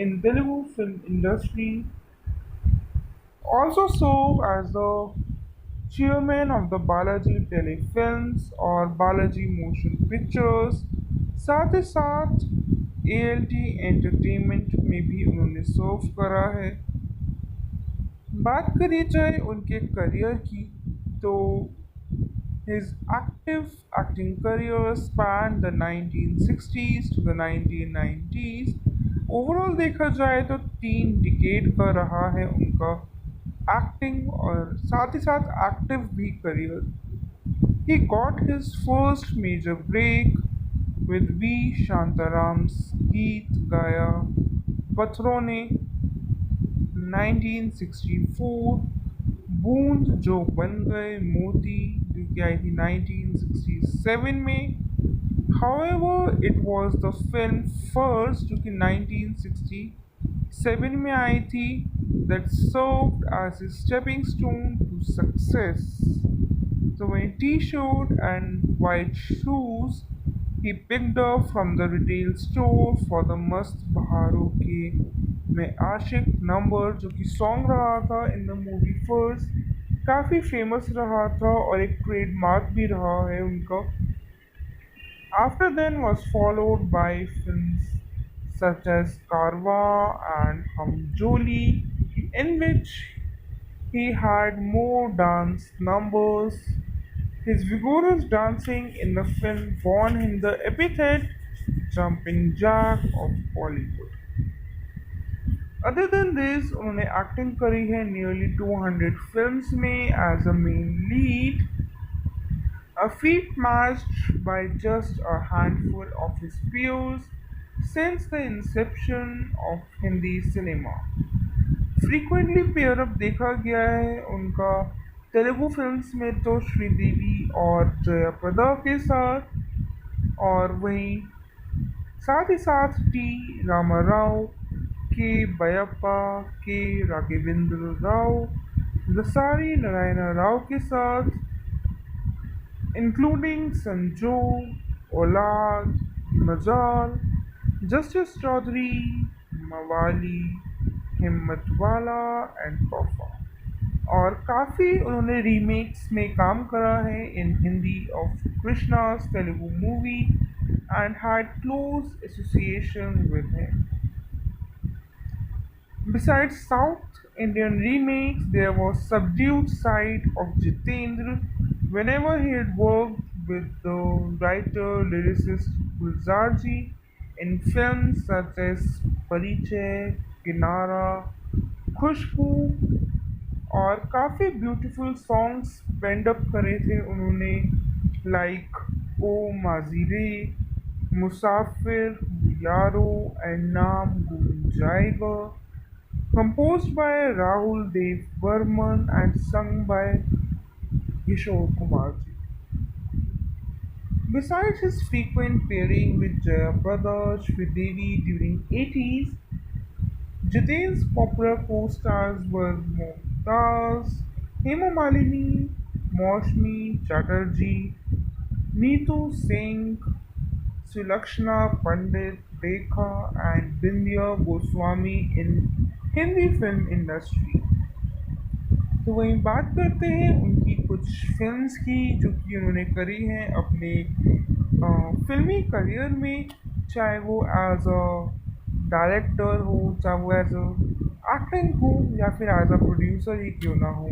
in Telugu film industry. Also served as the chairman of the Balaji Telefilms और बालाजी मोशन पिक्चर्स। साथ ही साथ ALT एंटरटेनमेंट में भी उन्होंने सर्व करा है। बात करी जाए उनके करियर की, तो his active acting career spanned the 1960s to the 1990s। Overall देखा जाए तो 3 डिकेड का रहा है उनका एक्टिंग और साथ ही साथ एक्टिव भी career. He got his first major break with V. Shantaram's गीत गाया पत्थरों ने 1964, बूंद जो बन गए मोती जो कि आई थी 1967 में। However, it was the film first जो कि 1967 में आई थी that served as a stepping stone to success। So when T-shirt and white shoes he picked up from the retail store for the Mast Baharoं के मैं आशिक नंबर, जो कि song रहा था इन द मूवी फर्स्ट, काफ़ी फेमस रहा था और एक ट्रेडमार्क भी रहा है उनका। After then was followed by films such as Karwa and Hum Joli, in which he had more dance numbers. His vigorous dancing in the film won him the epithet "Jumping Jack of Bollywood." Other than this, उन्होंने acting करी है nearly 200 films में as a main lead, a feat matched by just a handful of his peers since the inception of Hindi cinema। Frequently pair up देखा गया है उनका Telugu films में तो श्रीदेवी और जया प्रदा के साथ, और वहीं साथ ही साथ टी रामाराव, के बयप्पा, के राघवेंद्र राव, दसारी नारायण राव के साथ, including Sanjog, Olad, Majal, Justice Chaudhary, Mawali, Himmatwala and Tohfa. और काफ़ी उन्होंने रीमेक्स में काम करा है in Hindi of कृष्णा's Telugu movie and had close association with him. Besides South Indian remakes, there was subdued side of Jitendra whenever he had worked with the writer lyricist Gulzarji in films such as Parichय, Kinara, खुशबू और काफ़ी beautiful songs पेंड up करे थे उन्होंने like oh माजीरे, मुसाफिर, यारो and नाम गुम जाएगा, composed by Rahul Dev Burman and sung by Kishore Kumar. Besides his frequent pairing with Jaya Prada Sridevi during 80s, Jiten's popular co-stars were Mumtaz, Hema Malini, Maushmi Chatterjee, Neetu Singh, Sulakshana Pandit, Rekha and Bindya Goswami in Hindi film industry. तो वहीं बात करते हैं उनकी कुछ films की जो कि उन्होंने करी हैं अपने फिल्मी करियर में, चाहे वो एज अ डायरेक्टर हो, चाहे वो एज अ एक्टिंग हो या फिर एज अ प्रोड्यूसर ही क्यों ना हो।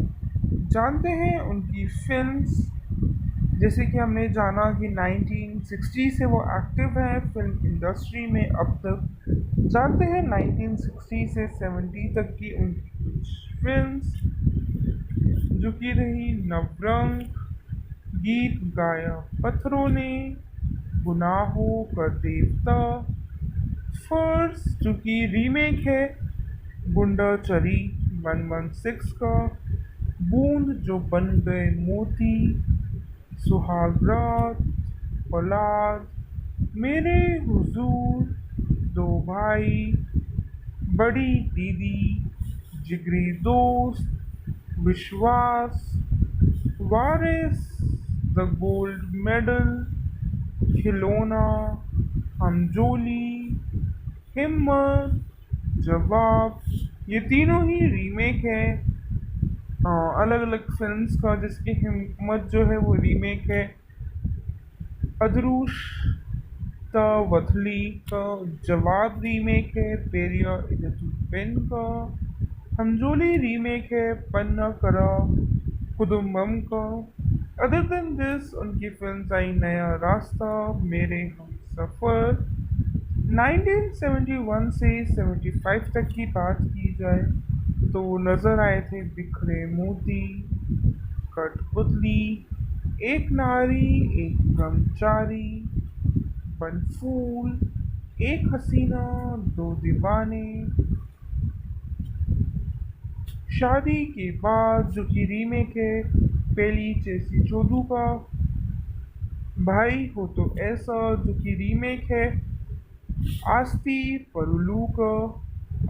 जानते हैं उनकी फिल्म्स, जैसे कि हमने जाना कि 1960 से वो एक्टिव हैं फिल्म इंडस्ट्री में अब तक। जानते हैं 1960 से 70 तक की उनकी कुछ फिल्म्स जो कि रही नवरंग, गीत गाया पत्थरों ने, गुनाहों का देवता, फर्स जो कि रीमेक है गुंडा चरी 116 का, बूंद जो बन गए मोती, सुहाग रात, औलाद, मेरे हुजूर, दो भाई, बड़ी दीदी, जिगरी दोस्त, विश्वास, वारिस, द गोल्ड मेडल, खिलौना, हमजोली, हिम्मत, जवाब, ये तीनों ही रीमेक है अलग अलग फिल्म्स का, जिसकी हिम्मत जो है वो रीमेक है अदरूश द वथली का, जवाब रीमेक है पेरिया इदतु पेन का, हमजोली रीमेक है पन्ना करा कुदुम्बम का। अदर देन दिस उनकी फिल्म आई नया रास्ता, मेरे हम सफ़र। 1971 से 75 तक की बात की जाए तो नज़र आए थे बिखरे मोती, कठपुतली, एक नारी एक ब्रह्मचारी, बनफूल, एक हसीना दो दीवाने, शादी के बाद जो कि रीमेक है पेली चेसी चोदू का, भाई हो तो ऐसा जो कि रीमेक है आस्ती परुलू का।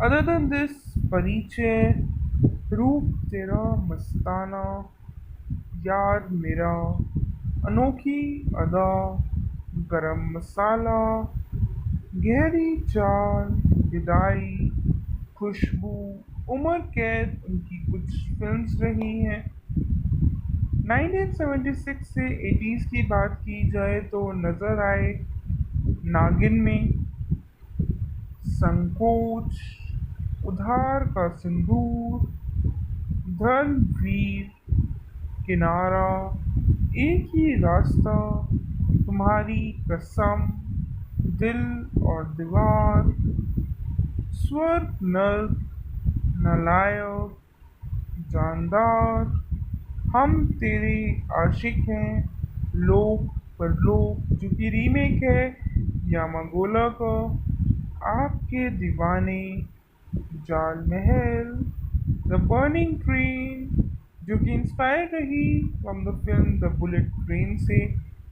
अदर देन दिस परिचय, रूप तेरा मस्ताना, यार मेरा, अनोखी अदा, गरम मसाला, गहरी चाल, विदाई, खुशबू, उम्र कैद उनकी कुछ फिल्म्स रही हैं। 1976 से 80s की बात की जाए तो नज़र आए नागिन में, संकोच, उधार का सिंदूर, धर्मवीर, किनारा, एक ही रास्ता, तुम्हारी कसम, दिल और दीवार, स्वर्ग नर्क, नालायक, जानदार, हम तेरे आशिक हैं, लोक परलोक जो कि रीमेक है यामागोला का, आपके दीवाने, जाल महल, द बर्निंग ट्रेन जो कि इंस्पायर रही from the film the bullet train से,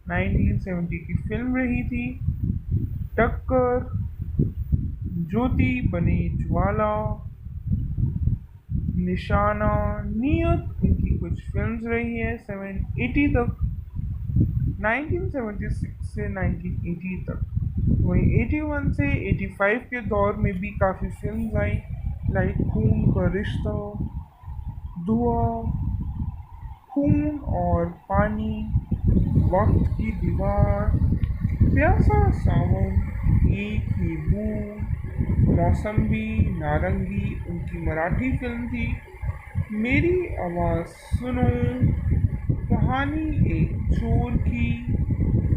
1970 की फिल्म रही थी, टक्कर, ज्योति बने ज्वाला, निशाना, नियत उनकी कुछ फिल्म्स रही है 780 तक, 1976 से 1980 तक। वहीं 81 से 85 के दौर में भी काफ़ी फिल्म्स आई लाइक खून का रिश्ता, धुआं, खून और पानी, वक्त की दीवार, प्यासा सावन, एक ही बूंद, मौसम्बी, नारंगी उनकी मराठी फिल्म थी। मेरी आवाज़ सुनो, कहानी एक चोर की,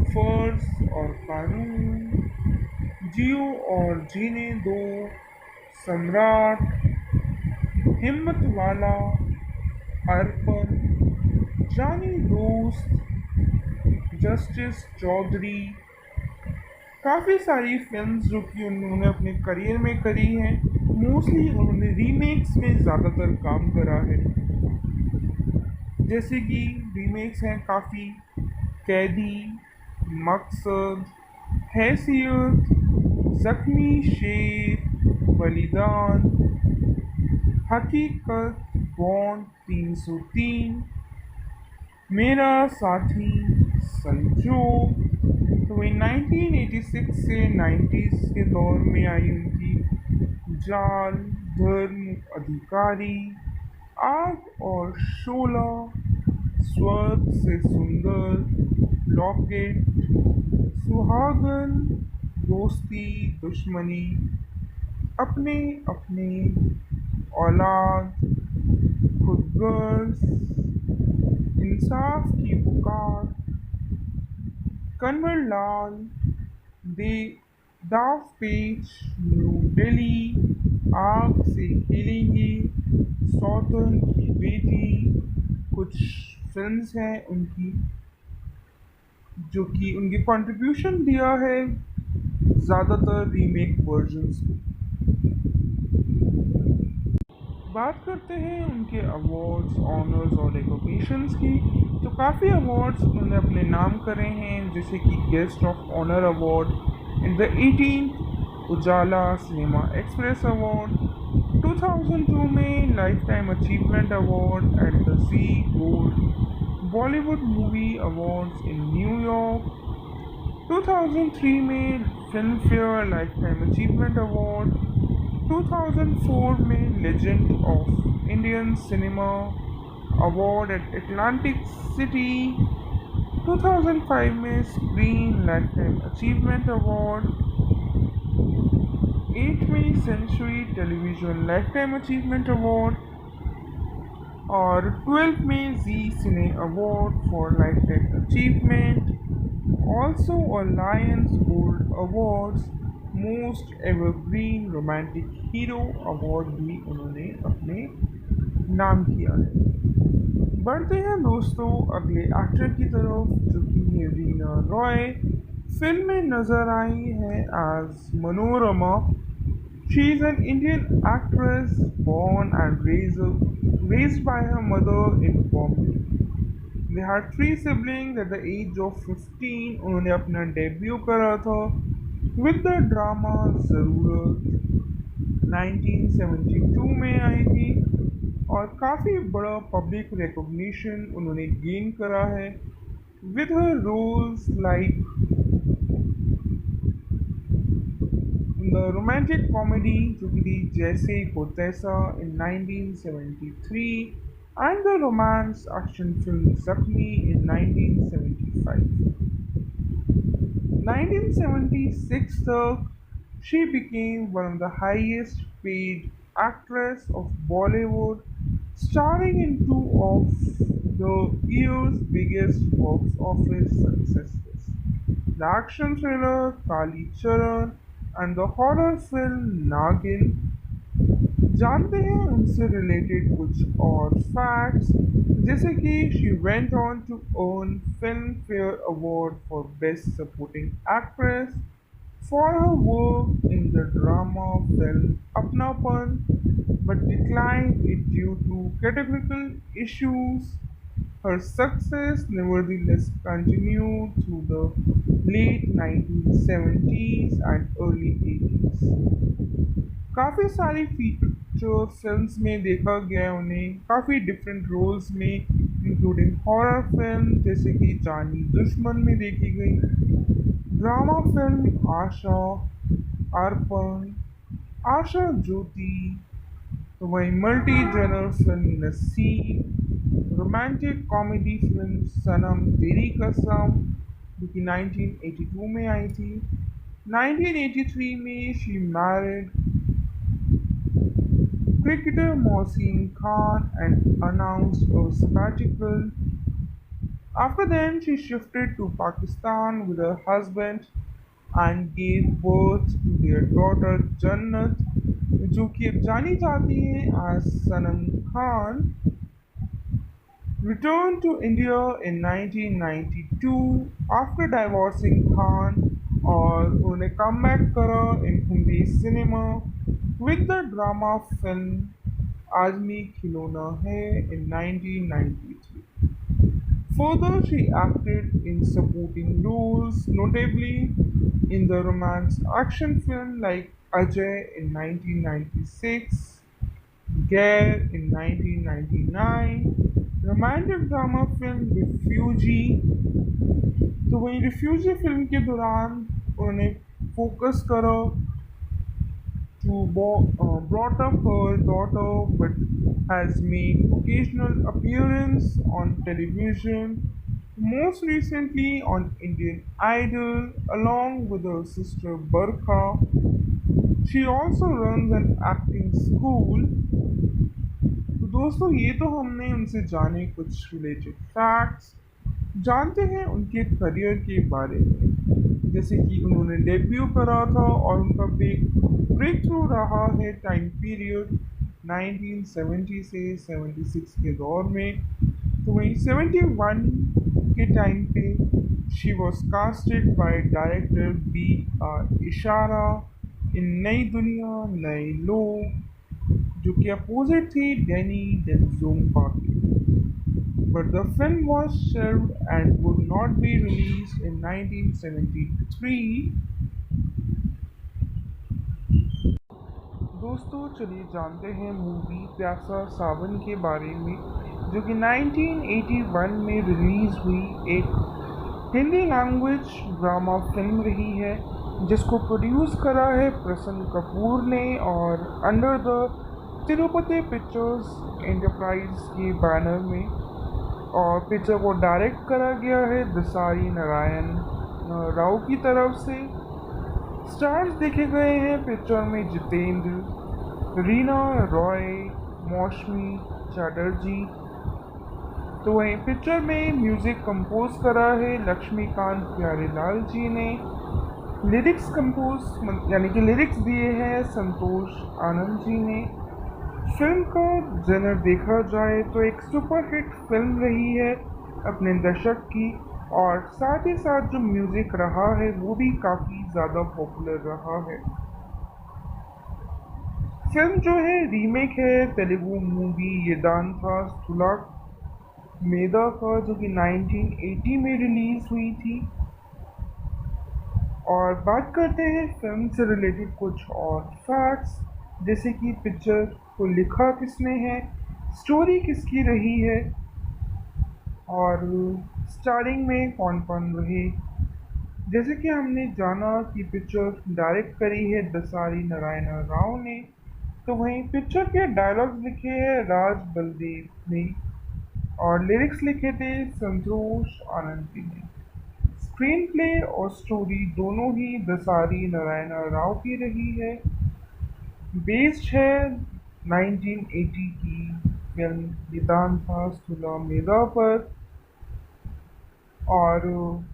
फर्ज और कानून, जियो और जीने दो, सम्राट, हिम्मत वाला, अर्पण, जानी दोस्त, जस्टिस चौधरी। काफ़ी सारी फिल्म्स जो कि उन्होंने अपने करियर में करी हैं, मोस्टली उन्होंने रीमेक्स में ज़्यादातर काम करा है। जैसे कि रीमेक्स हैं काफ़ी, कैदी, मकसद, हैसियत, जख्मी शेर, बलिदान, हकीकत, बॉन्ड 303, मेरा साथी, संजोग। तो ये 1986 से 90s के दौर में आई उनकी जाल, धर्म, अधिकारी, आग और शोला, स्वर्ग से सुंदर, लॉकेट, सुहागन, दोस्ती, दुश्मनी, अपने अपने, औलाद, खुदगर्ज, इंसाफ की पुकार, कन्वर लाल, दे दाव पेच, न्यू दिल्ली, आग से खेलेंगे, सौतन की बेटी। कुछ फिल्म्स हैं उनकी जो कि उनके कंट्रीब्यूशन दिया है ज़्यादातर रीमेक वर्जन्स में। बात करते हैं उनके अवार्ड्स, ऑनर्स और रिकॉग्निशंस की। तो काफ़ी अवार्ड्स उन्होंने अपने नाम करे हैं, जैसे कि guest of honour award in the 18th Ujala cinema express award, 2002 में lifetime achievement award at the Zee gold Bollywood movie awards in New York, 2003 में Filmfare lifetime achievement award, 2004 में legend of Indian cinema award at Atlantic City, 2005 में Screen lifetime achievement award, 8वीं century television lifetime achievement award और 12 में Zee cine award for life time achievement, also a Lions Gold Awards most evergreen romantic hero award भी उन्होंने अपने नाम किया है। बढ़ते हैं दोस्तों अगले एक्टर की तरफ, जो कि है रीना रॉय। फिल्म में नजर आई है as Manorama. She is an Indian actress born and raised by her mother in Bombay. They had three siblings at the age of 15 उन्होंने अपना डेब्यू करा था विद द ड्रामा ज़रूरत, 1972 में आई थी और काफ़ी बड़ा पब्लिक रिकॉग्निशन उन्होंने गेन करा है with her roles like in the romantic comedy जो कि थी जैसे को तैसा इन 1973 and the romance action film Zakhmi in 1975. 1976 तक she became one of the highest paid actress of Bollywood, starring in two of the year's biggest box office successes: the action thriller Kali Charan and the horror film Nagin। जानते हैं उनसे related कुछ और facts, जैसे कि she went on to earn film fair award for best supporting actress for her work in the drama film Apnapan, but declined it due to categorical issues. Her success nevertheless continued through the late 1970s and early 80s। काफ़ी सारी feature films में देखा गया उन्हें काफ़ी different roles में, including horror film जैसे कि जानी दुश्मन में देखी गई, ड्रामा फिल्म आशा, अर्पण, आशा ज्योति, तो वहीं मल्टी जनर फिल्म नसीब, रोमांटिक कॉमेडी फिल्म सनम तेरी कसम जो कि 1982 में आई थी। 1983 में she married cricketer Mohsin Khan and announced a sabbatical. After then, she shifted to Pakistan with her husband and gave birth to their daughter Jannat, जो कि अब जानी जाती है as Sanam Khan. Returned to India in 1992 after divorcing Khan और उन्होंने comeback करा in Hindi cinema with the drama film आदमी खिलौना है in 1993. Further, she acted in supporting roles, notably in the romance action film like Ajay in 1996, Gare in 1999, romantic drama film Refugee. तो वहीं refugee film के दौरान उन्होंने focus करा to brought up her daughter but has made occasional appearance on television, most recently on Indian Idol along with her sister Barkha. She also runs an acting school. तो दोस्तों ये तो हमने उनसे जाने कुछ रिलेटेड फैक्ट्स। जानते हैं उनके करियर के बारे में, जैसे कि उन्होंने डेब्यू करा था और उनका ब्रेक थ्रू रहा है टाइम पीरियड 1970 से 76 के दौर में। तो वहीं 71 के टाइम पे she was casted by director B R Ishara in नई दुनिया नए लोग, जो कि अपोजिट थी डैनी डेंजोंगपा के। But the film was shelved and would not be released in 1973. दोस्तों चलिए जानते हैं मूवी प्यासा सावन के बारे में, जो कि 1981 में रिलीज हुई एक हिंदी लैंग्वेज ड्रामा फिल्म रही है, जिसको प्रोड्यूस करा है प्रसन्न कपूर ने और under the Tirupati pictures enterprise के बैनर में। और पिक्चर को डायरेक्ट करा गया है दसारी नारायण राव की तरफ से। स्टार्स देखे गए हैं पिक्चर में जितेंद्र, रीना रॉय, मौसमी चैटर्जी। तो वहीं पिक्चर में म्यूज़िक कंपोज करा है लक्ष्मीकांत प्यारेलाल जी ने। लिरिक्स कंपोज यानी कि लिरिक्स दिए हैं संतोष आनंद जी ने। फिल्म का जनर देखा जाए तो एक सुपरहिट फिल्म रही है अपने दशक की, और साथ ही साथ जो म्यूज़िक रहा है वो भी काफ़ी ज़्यादा पॉपुलर रहा है। फिल्म जो है रीमेक है तेलुगु मूवी येदांता स्थूला मेदा का, जो कि 1980 में रिलीज हुई थी। और बात करते हैं फिल्म से रिलेटेड कुछ और फैक्ट्स, जैसे कि पिक्चर को लिखा किसने है, स्टोरी किसकी रही है और स्टारिंग में कौन कौन रहे। जैसे कि हमने जाना कि पिक्चर डायरेक्ट करी है दसारी नारायण राव ने, तो वहीं पिक्चर के डायलॉग्स लिखे हैं राज बलदेव ने और लिरिक्स लिखे थे संतोष आनंद जी ने। स्क्रीन प्ले और स्टोरी दोनों ही दसारी नारायण राव की रही है। बेस्ड है 1980 की फिल्म वेदांता स्थूला मेधा पर और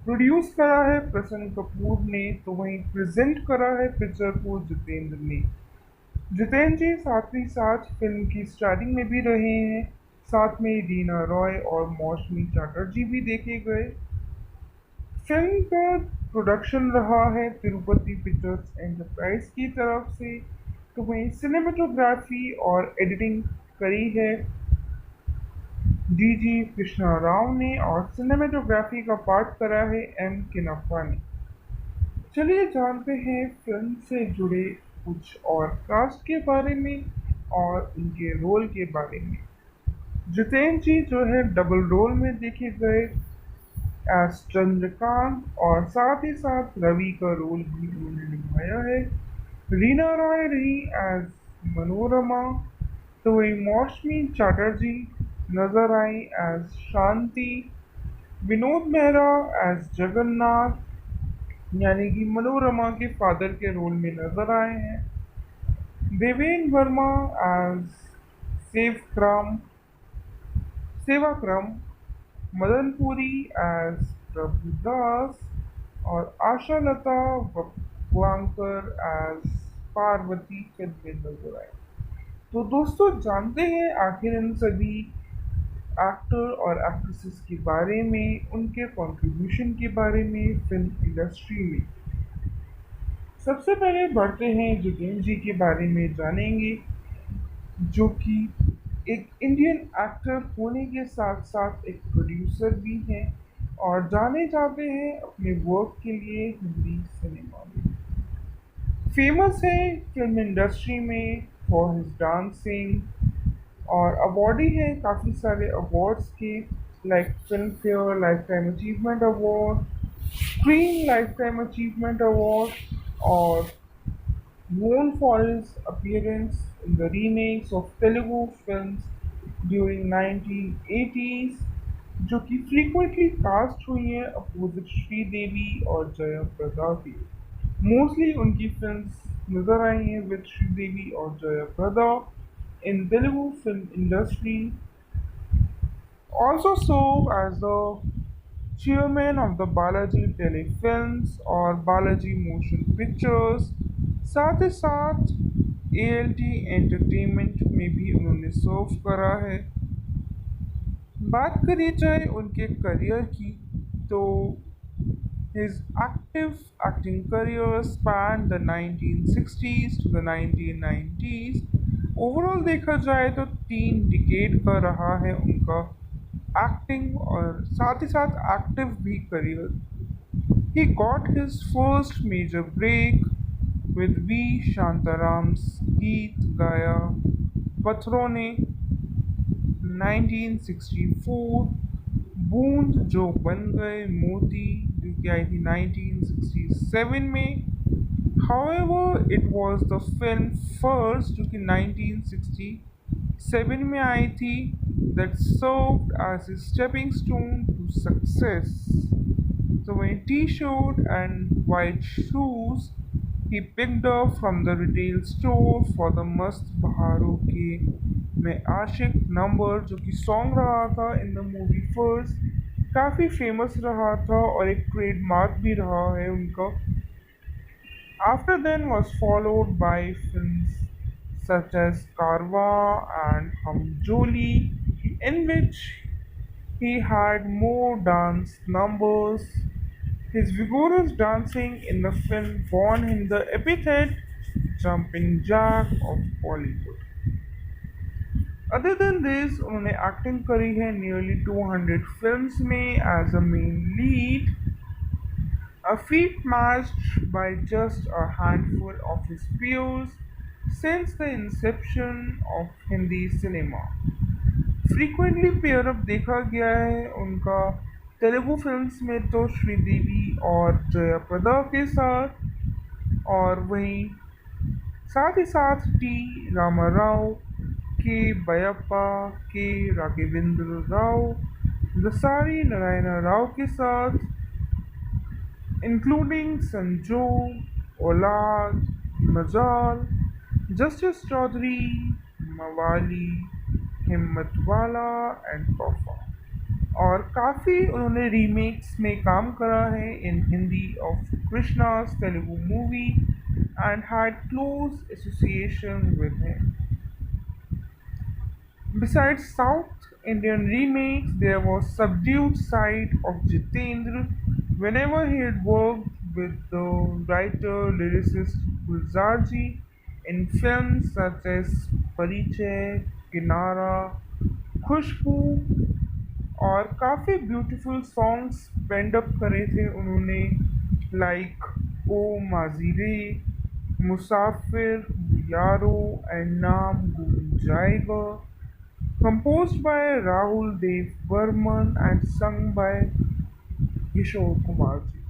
प्रोड्यूस करा है प्रसन्न कपूर ने। तो वहीं प्रेजेंट करा है पिक्चर को जितेंद्र ने। जितेंद्र जी साथ ही साथ फिल्म की स्टार्टिंग में भी रहे हैं, साथ में रीना रॉय और मौसमी चैटर्जी भी देखे गए। फिल्म का प्रोडक्शन रहा है तिरुपति पिक्चर्स एंटरप्राइज की तरफ से। तो वहीं सिनेमेटोग्राफी और एडिटिंग करी है डी जी कृष्णा राव ने और सिनेमेटोग्राफी का पार्ट करा है एम किनप्पा ने। चलिए जानते हैं फिल्म से जुड़े कुछ और कास्ट के बारे में और उनके रोल के बारे में। जितेंद्र जी जो है डबल रोल में देखे गए एज चंद्रकांत और साथ ही साथ रवि का रोल भी उन्होंने निभाया है। रीना रॉय रही एज मनोरमा तो वही मौसमी चटर्जी नजर I as Shanti, Vinod Mehra as Jagannath यानी कि मनोरमा के फादर के रोल में नजर आए हैं, देवेन वर्मा एज सेवक्रम सेवाक्रम, मदनपुरी एज प्रभुदास और आशा लता वांकर एज पार्वती फिल्म में नजर आए। तो दोस्तों जानते हैं आखिर इन सभी एक्टर और एक्ट्रेसेस के बारे में, उनके कंट्रीब्यूशन के बारे में फिल्म इंडस्ट्री में। सबसे पहले बढ़ते हैं जितेंद्र जी के बारे में जानेंगे, जो कि एक इंडियन एक्टर होने के साथ साथ एक प्रोड्यूसर भी हैं और जाने जाते हैं अपने वर्क के लिए हिंदी सिनेमा में। फेमस है फिल्म इंडस्ट्री में फॉर हिज डांसिंग और अवॉर्डी है काफ़ी सारे अवार्ड्स के, like film fair lifetime achievement award, screen lifetime achievement award और known for his appearance in the remakes of Telugu films during 1980s, जो कि frequently cast हुई हैं अपोजिट श्रीदेवी और जया प्रदा की। मोस्टली उनकी फिल्म्स नजर आई हैं विद श्रीदेवी और जया प्रदा in Telugu film industry. Also served as the chairman of the Balaji Telefilms और Balaji Motion Pictures। साथ ही साथ ALT एंटरटेनमेंट में भी उन्होंने सर्व करा है। बात करी जाए उनके करियर की, तो his active acting career spanned the 1960s to the 1990s। Overall देखा जाए तो 3 डिकेड का रहा है उनका एक्टिंग और साथ ही साथ एक्टिव भी career. He got his first major break with V. Shantaram's Geet Gaya पत्थरों ने 1964, बूंद जो बन गए मोती जो कि आई थी 1967 में। However, it was the film first जो कि 1967 में आई थी that served as a stepping stone to success। So when T-shirt and white shoes he picked up from the retail store for the Mast Baharon के मैं आशिक number जो कि song रहा था इन द मूवी फर्स्ट, काफ़ी famous रहा था और एक ट्रेडमार्क भी रहा है उनका। After then was followed by films such as Karwa and Hum Joli, in which he had more dance numbers. His vigorous dancing in the film won him the epithet "Jumping Jack of Bollywood"। Other than this, उन्होंने acting करी है nearly 200 films में as a main lead, a feat matched by just a handful of his peers since the inception of Hindi cinema। Frequently pair up देखा गया है उनका Telugu films में तो श्रीदेवी और जया प्रदा के साथ, और वहीं साथ ही साथ टी रामाराव, के बयप्पा, के राघवेंद्र राव, दसारी नारायण राव के साथ, including Sanju, Olad, Majal, Justice Chaudhary, Mawali, Himmatwala and Tohfa. और काफ़ी उन्होंने रीमेक्स में काम करा है in Hindi of कृष्णा's Telugu movie and had close association with him. Besides South Indian remakes, there was subdued side of Jitendra whenever he had worked with the writer lyricist Gulzarji in films such as Parichay, Kinara, खुशबू, और काफ़ी beautiful songs पेंड up करे थे उन्होंने, like oh माजीरे, मुसाफिर, यारो and नाम गुम जाएगा, composed by Rahul Dev Burman and sung by Kishore Kumar ji।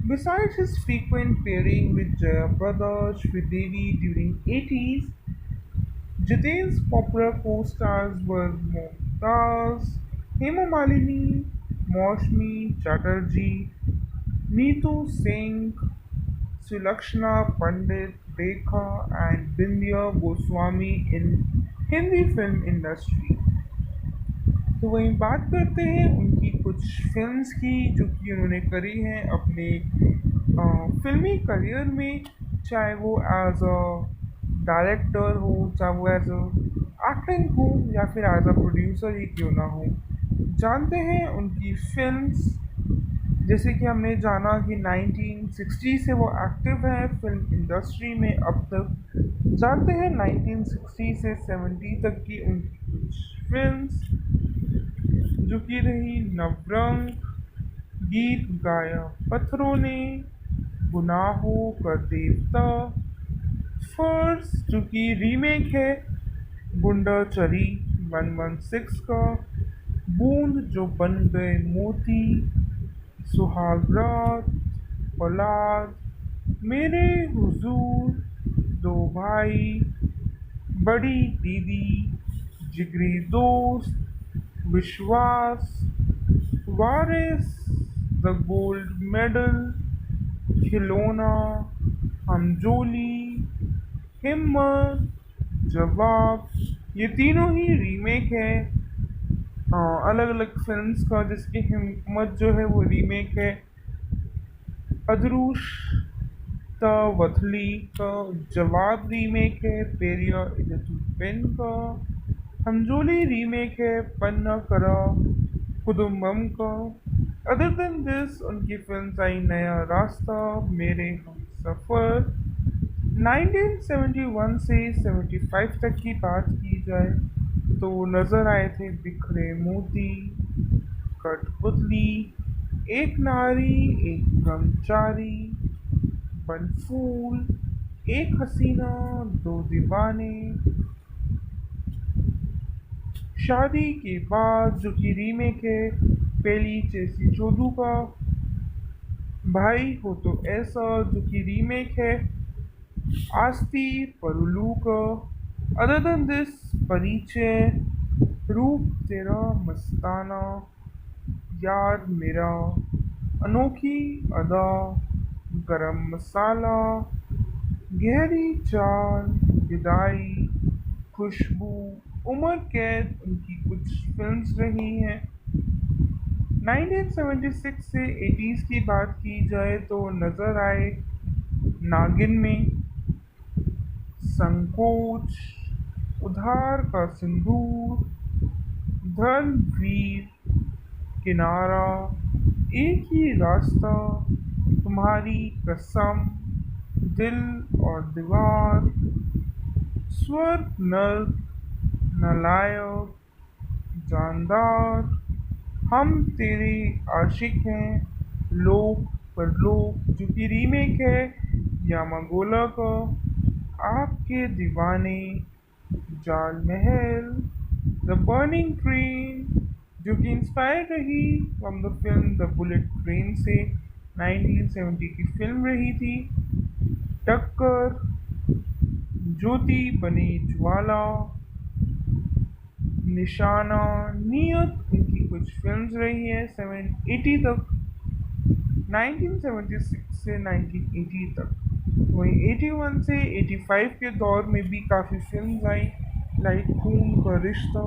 Besides his frequent pairing with Jaya Prada, Sridevi during 80s, Jiten's popular co-stars were Mumtaz, Hema Malini, Maushmi Chatterjee, Neetu Singh, Sulakshana Pandit, Rekha, and Bindya Goswami in Hindi film industry. तो वहीं बात करते हैं उनकी कुछ films की जो कि उन्होंने करी हैं अपने फिल्मी करियर में, चाहे वो एज अ डायरेक्टर हो, चाहे वो एज अ एक्टिंग हो, या फिर एज अ प्रोड्यूसर ही क्यों ना हो। जानते हैं उनकी फिल्म्स, जैसे कि हमने जाना कि 1960 से वो एक्टिव है फिल्म इंडस्ट्री में अब तक। जानते हैं 1960 से 70 तक की उनकी कुछ फिल्म्स जो कि रही नवरंग, गीत गाया पत्थरों ने, गुनाहों का देवता, फर्स जो कि रीमेक है गुंडा चली 116 का, बूंद जो बन गए मोती, सुहाग रात, औलाद, मेरे हुजूर, दो भाई, बड़ी दीदी, जिगरी दोस्त, विश्वास, वारिस, द गोल्ड मेडल, खिलौना, हमजोली, हिम्मत, जवाब, ये तीनों ही रीमेक है अलग अलग फिल्म्स का, जिसकी हिम्मत जो है वो रीमेक है अदरूश द वथली का, जवाब रीमेक है पेरिया इलतु पेन का, हमजोली रीमेक है पन्ना करा कुदुम्बम का। अदर देन दिस उनकी फिल्म आई नया रास्ता, मेरे हम सफ़र। 1971 से 75 तक की बात की जाए तो नज़र आए थे बिखरे मोती, कठपुतली, एक नारी एक ब्रह्मचारी, बनफूल, एक हसीना दो दीवाने, शादी के बाद जो कि रीमेक है पेली चेसी चोदू का, भाई हो तो ऐसा जो कि रीमेक है आस्ती परुलू का। अदर देन दिस परिचय, रूप तेरा मस्ताना, यार मेरा, अनोखी अदा, गरम मसाला, गहरी चाल, विदाई, खुशबू, उम्र कैद उनकी कुछ फिल्म्स रही हैं। 1976 से 80s की बात की जाए तो नज़र आए नागिन में, संकोच, उधार का सिंदूर, धर्मवीर, किनारा, एक ही रास्ता, तुम्हारी कसम, दिल और दीवार, स्वर्ग नर्क, नालायक, जानदार, हम तेरे आशिक हैं, लोक परलोक जो कि रीमेक है यामागोला का, आपके दीवाने, जाल महल, द बर्निंग ट्रेन जो कि इंस्पायर रही from the film the bullet train से, 1970 की फिल्म रही थी। टक्कर, ज्योति बने ज्वाला, निशाना, नियत उनकी कुछ फिल्म्स रही है 780 तक, 1976 से 1980 तक। वहीं 81 से 85 के दौर में भी काफ़ी फिल्म्स आई, लाइक खून का रिश्ता,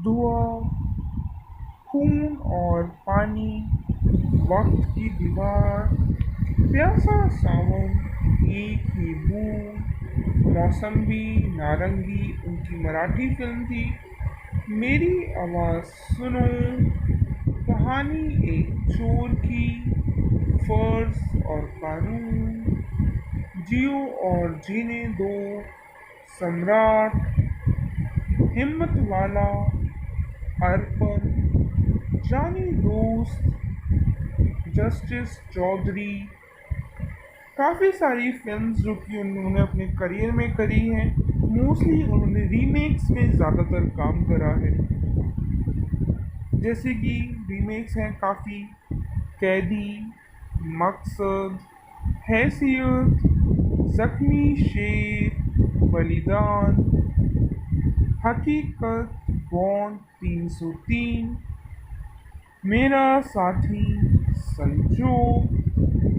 धुआं, खून और पानी, वक्त की दीवार, प्यासा सावन, एक ही बूंद, मौसम्बी, नारंगी उनकी मराठी फिल्म थी, मेरी आवाज़ सुनो, कहानी एक चोर की, फर्ज और कानून, जियो और जीने दो, सम्राट, हिम्मत वाला, अर्पण, जानी दोस्त, जस्टिस चौधरी, काफ़ी सारी फिल्म्स जो कि उन्होंने अपने करियर में करी हैं। मोस्टली उन्होंने रीमेक्स में ज़्यादातर काम करा है, जैसे कि रीमेक्स हैं काफ़ी कैदी, मकसद, हैसियत, जख्मी शेर, बलिदान, हकीकत, बॉन्ड 303, मेरा साथी, संजू।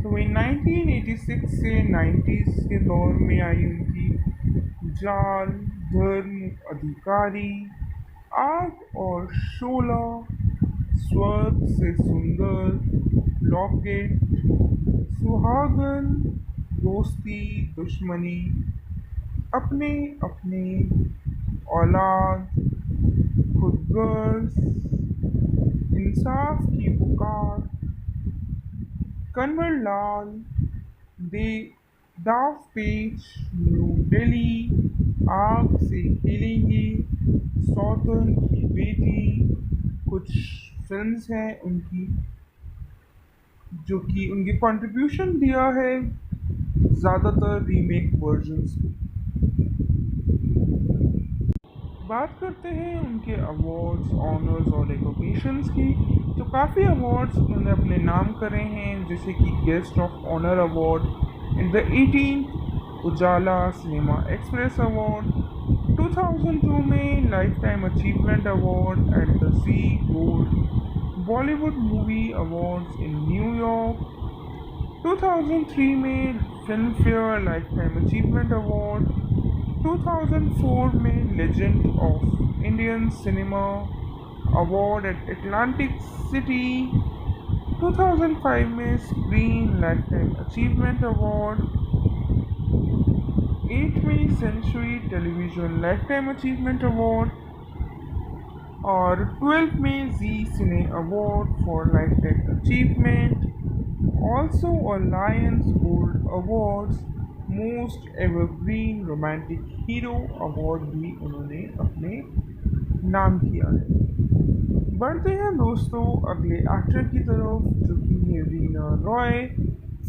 तो वही 1986 से 90s के दौर में आई उनकी जाल, धर्म, अधिकारी, आग और शोला, स्वर्ग से सुंदर, लॉकेट, सुहागन, दोस्ती, दुश्मनी, अपने अपने, औलाद, खुदगर्ज, इंसाफ की पुकार, कन्वर लाल, दे दाव पेच, न्यू दिल्ली, आग से खेलेंगे, सौतन की बेटी। कुछ फिल्म्स हैं उनकी जो कि उनकी कंट्रीब्यूशन दिया है ज़्यादातर रीमेक वर्जन्स में। बात करते हैं उनके अवार्ड्स, ऑनर्स और रिकॉग्निशंस की। तो काफ़ी अवार्ड्स उन्होंने अपने नाम करे हैं, जैसे कि guest of honour award in the 18 Ujala cinema express award, 2002 में lifetime achievement award at the Zee gold Bollywood movie awards in New York, 2003 में Filmfare lifetime achievement award, 2004 में legend of Indian cinema award at Atlantic City, 2005 में Screen lifetime achievement award, 8वीं century television lifetime achievement award और 12 में Zee cine award for life time achievement. Also a Lions Gold Awards most evergreen romantic hero award भी उन्होंने अपने नाम किया है। बढ़ते हैं दोस्तों अगले एक्टर की तरफ, जो कि है रीना रॉय।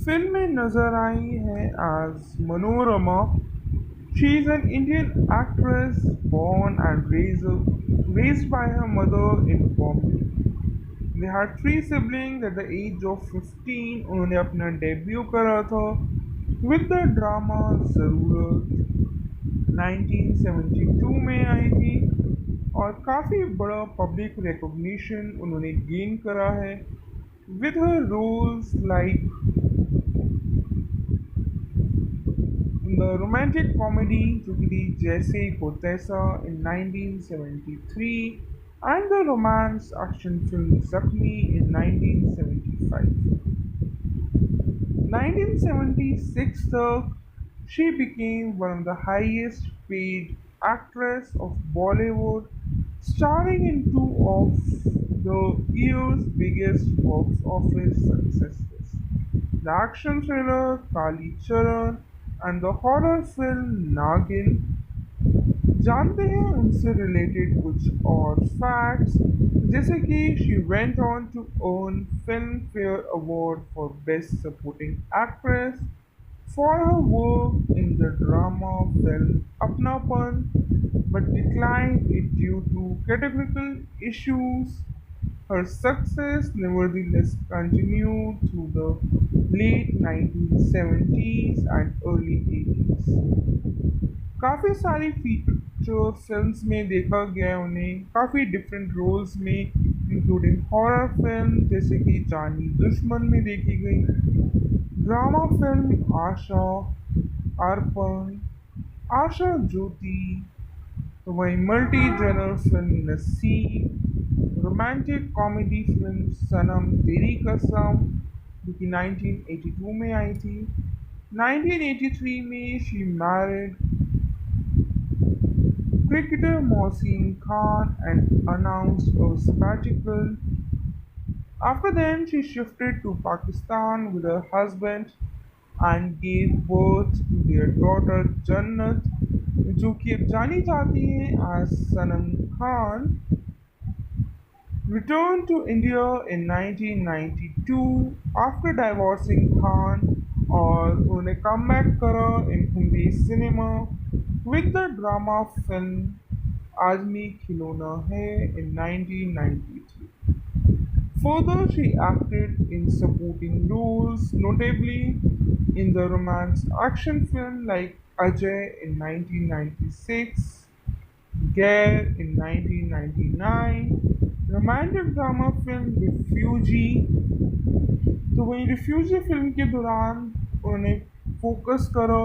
फिल्म में नजर आई है as Manorama. She is an Indian actress born and raised by her mother in Bombay. They had three siblings at the age of 15 उन्होंने अपना डेब्यू करा था विद द ड्रामा ज़रूरत, 1972 में आई थी और काफ़ी बड़ा पब्लिक रिकॉग्निशन उन्होंने गेन करा है with her roles like the romantic comedy जो कि थी जैसे को तैसा इन 1973 and the romance action film Zakhmi in 1975. 1976 तक she became one of the highest paid actress of Bollywood, starring in two of the year's biggest box office successes: the action thriller Kali Charan and the horror film Nagin। जानते हैं उनसे related कुछ और facts, जैसे कि she went on to earn film fair award for best supporting actress for her work in the drama film Apnapan, but declined it due to categorical issues. Her success nevertheless continued through the late 1970s and early 80s। काफ़ी सारी feature films में देखा गया उन्हें काफ़ी different roles में, including horror film जैसे कि जानी दुश्मन में देखी गई, ड्रामा फिल्म आशा, अर्पण, आशा ज्योति, तो वहीं मल्टी जनर फिल्म नसीब, रोमांटिक कॉमेडी फिल्म सनम तेरी कसम जो कि 1982 में आई थी। 1983 में she married cricketer Mohsin Khan and announced a sabbatical. After then, she shifted to Pakistan with her husband and gave birth to their daughter Jannat, जो कि अब जानी जाती है as Sanam Khan. Returned to India in 1992 after divorcing Khan और उन्होंने comeback करा in Hindi cinema with the drama film आदमी खिलौना है in 1993. Further, she acted in supporting roles, notably in the romance action film like Ajay in 1996, Gare in 1999, romantic drama film refugee. तो वही refugee film के दौरान उन्होंने focus करा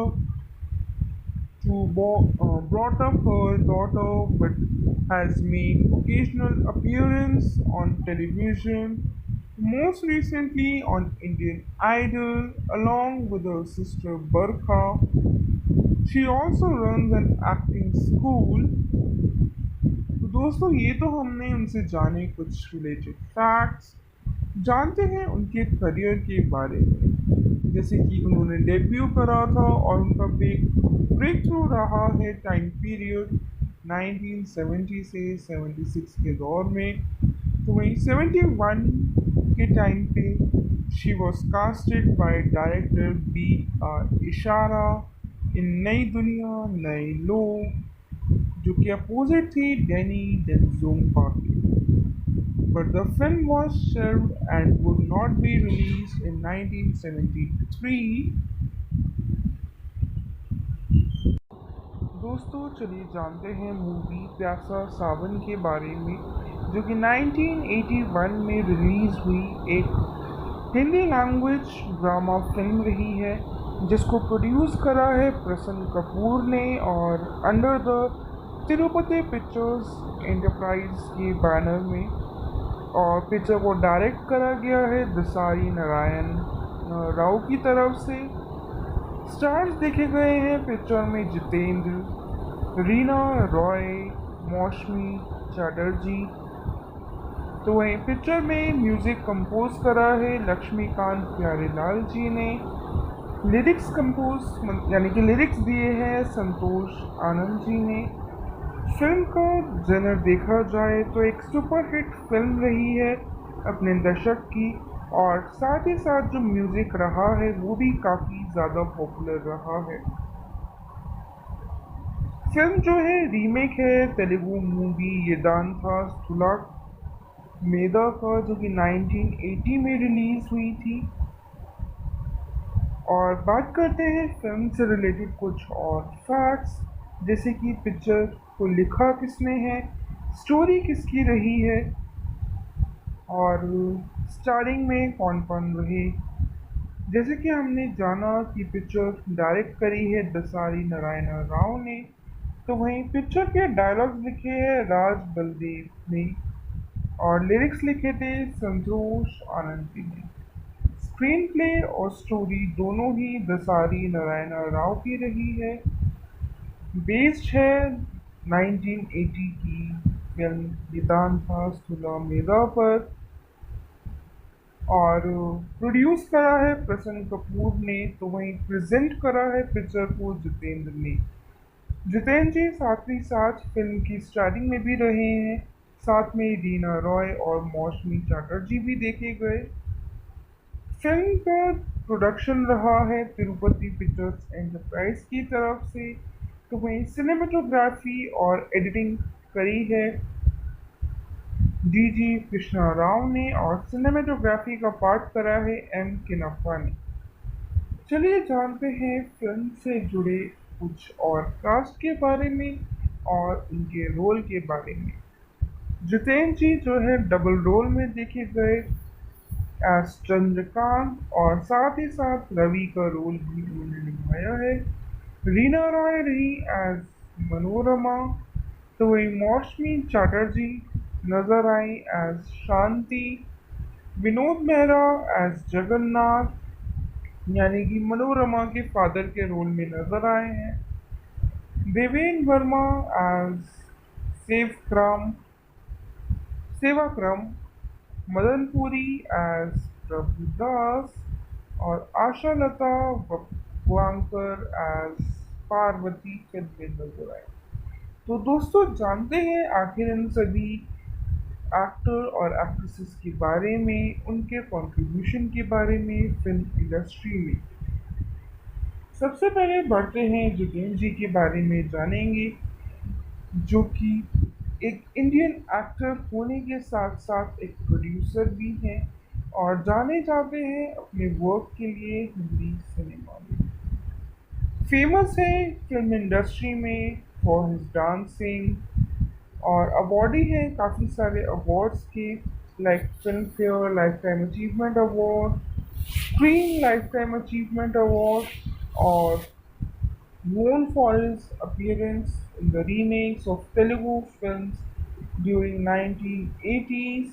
brought up her daughter but has made occasional appearance on television, most recently on Indian Idol along with her sister Barkha. She also runs an acting school। तो दोस्तों ये तो हमने उनसे जाने कुछ रिलेटेड फैक्ट्स। जानते हैं उनके करियर के बारे में, जैसे कि उन्होंने डेब्यू करा था और उनका ब्रेक थ्रू रहा है टाइम पीरियड 1970 से 76 के दौर में। तो वहीं 71 के टाइम पे she was casted by director B R Ishara in नई दुनिया नए लोग, जो कि अपोजिट थी डैनी डेंजोंगपा के। But the film was shelved and would not be released in 1973। दोस्तों चलिए जानते हैं मूवी प्यासा सावन के बारे में, जो कि 1981 में रिलीज हुई एक हिंदी लैंग्वेज ड्रामा फिल्म रही है, जिसको प्रोड्यूस करा है प्रसन्न कपूर ने और under the Tirupati pictures enterprise के बैनर में। और पिक्चर को डायरेक्ट करा गया है दसारी नारायण राव की तरफ से। स्टार्स देखे गए हैं पिक्चर में जितेंद्र, रीना रॉय, मौसमी चटर्जी। तो वहीं पिक्चर में म्यूजिक कंपोज करा है लक्ष्मीकांत प्यारेलाल जी ने। लिरिक्स कंपोज यानी कि लिरिक्स दिए हैं संतोष आनंद जी ने। फिल्म का जनर देखा जाए तो एक सुपरहिट फिल्म रही है अपने दशक की, और साथ ही साथ जो म्यूजिक रहा है वो भी काफ़ी ज़्यादा पॉपुलर रहा है। फिल्म जो है रीमेक है तेलुगु मूवी येदांता स्थूला मेदा का, जो कि 1980 में रिलीज हुई थी। और बात करते हैं फिल्म से रिलेटेड कुछ और फैक्ट्स, जैसे कि पिक्चर को लिखा किसने है, स्टोरी किसकी रही है, और स्टारिंग में कौन कौन रहे। जैसे कि हमने जाना कि पिक्चर डायरेक्ट करी है दसारी नारायण राव ने, तो वहीं पिक्चर के डायलॉग्स लिखे हैं राज बलदेव ने और लिरिक्स लिखे थे संतोष आनंद जी ने। स्क्रीन प्ले और स्टोरी दोनों ही दसारी नारायण राव की रही है। बेस्ड है 1980 की फिल्म गीतांथा स्थूला मेधा पर, और प्रोड्यूस करा है प्रसन्न कपूर ने। तो वहीं प्रेजेंट करा है पिक्चर को जितेंद्र ने। जितेंद्र जी साथ ही साथ फिल्म की स्टार्टिंग में भी रहे हैं, साथ में रीना रॉय और मौसमी चटर्जी भी देखे गए। फिल्म का प्रोडक्शन रहा है तिरुपति पिक्चर्स एंटरप्राइज की तरफ से। तो वहीं सिनेमेटोग्राफी और एडिटिंग करी है डी जी कृष्णा राव ने, और सिनेमेटोग्राफी का पार्ट करा है एम किनप्पा ने। चलिए जानते हैं फिल्म से जुड़े कुछ और कास्ट के बारे में और उनके रोल के बारे में। जितेंद्र जी जो है डबल रोल में देखे गए एस चंद्रकांत, और साथ ही साथ रवि का रोल भी उन्होंने निभाया है। रीना रॉय रही एज मनोरमा। तो वही मौसमी चटर्जी नजर I as Shanti. Vinod Mehra as Jagannath यानी कि मनोरमा के फादर के रोल में नजर आए हैं। देवेन वर्मा एज सेवक्रम सेवाक्रम, मदनपुरी एज प्रभुदास, और आशा लता वांकर एज पार्वती फिल्म में नजर आए। तो दोस्तों जानते हैं आखिर इन सभी एक्टर और एक्ट्रेसेस के बारे में, उनके कंट्रीब्यूशन के बारे में फिल्म इंडस्ट्री में। सबसे पहले बढ़ते हैं जितेंद्र जी के बारे में जानेंगे, जो कि एक इंडियन एक्टर होने के साथ साथ एक प्रोड्यूसर भी हैं और जाने जाते हैं अपने वर्क के लिए हिंदी सिनेमा में। फेमस है फिल्म इंडस्ट्री में फॉर हिज डांसिंग, और अवार्डी हैं काफ़ी सारे अवार्ड्स के, like film fair lifetime achievement award, screen lifetime achievement award, और known for his appearance in the remakes of Telugu films during 1980s,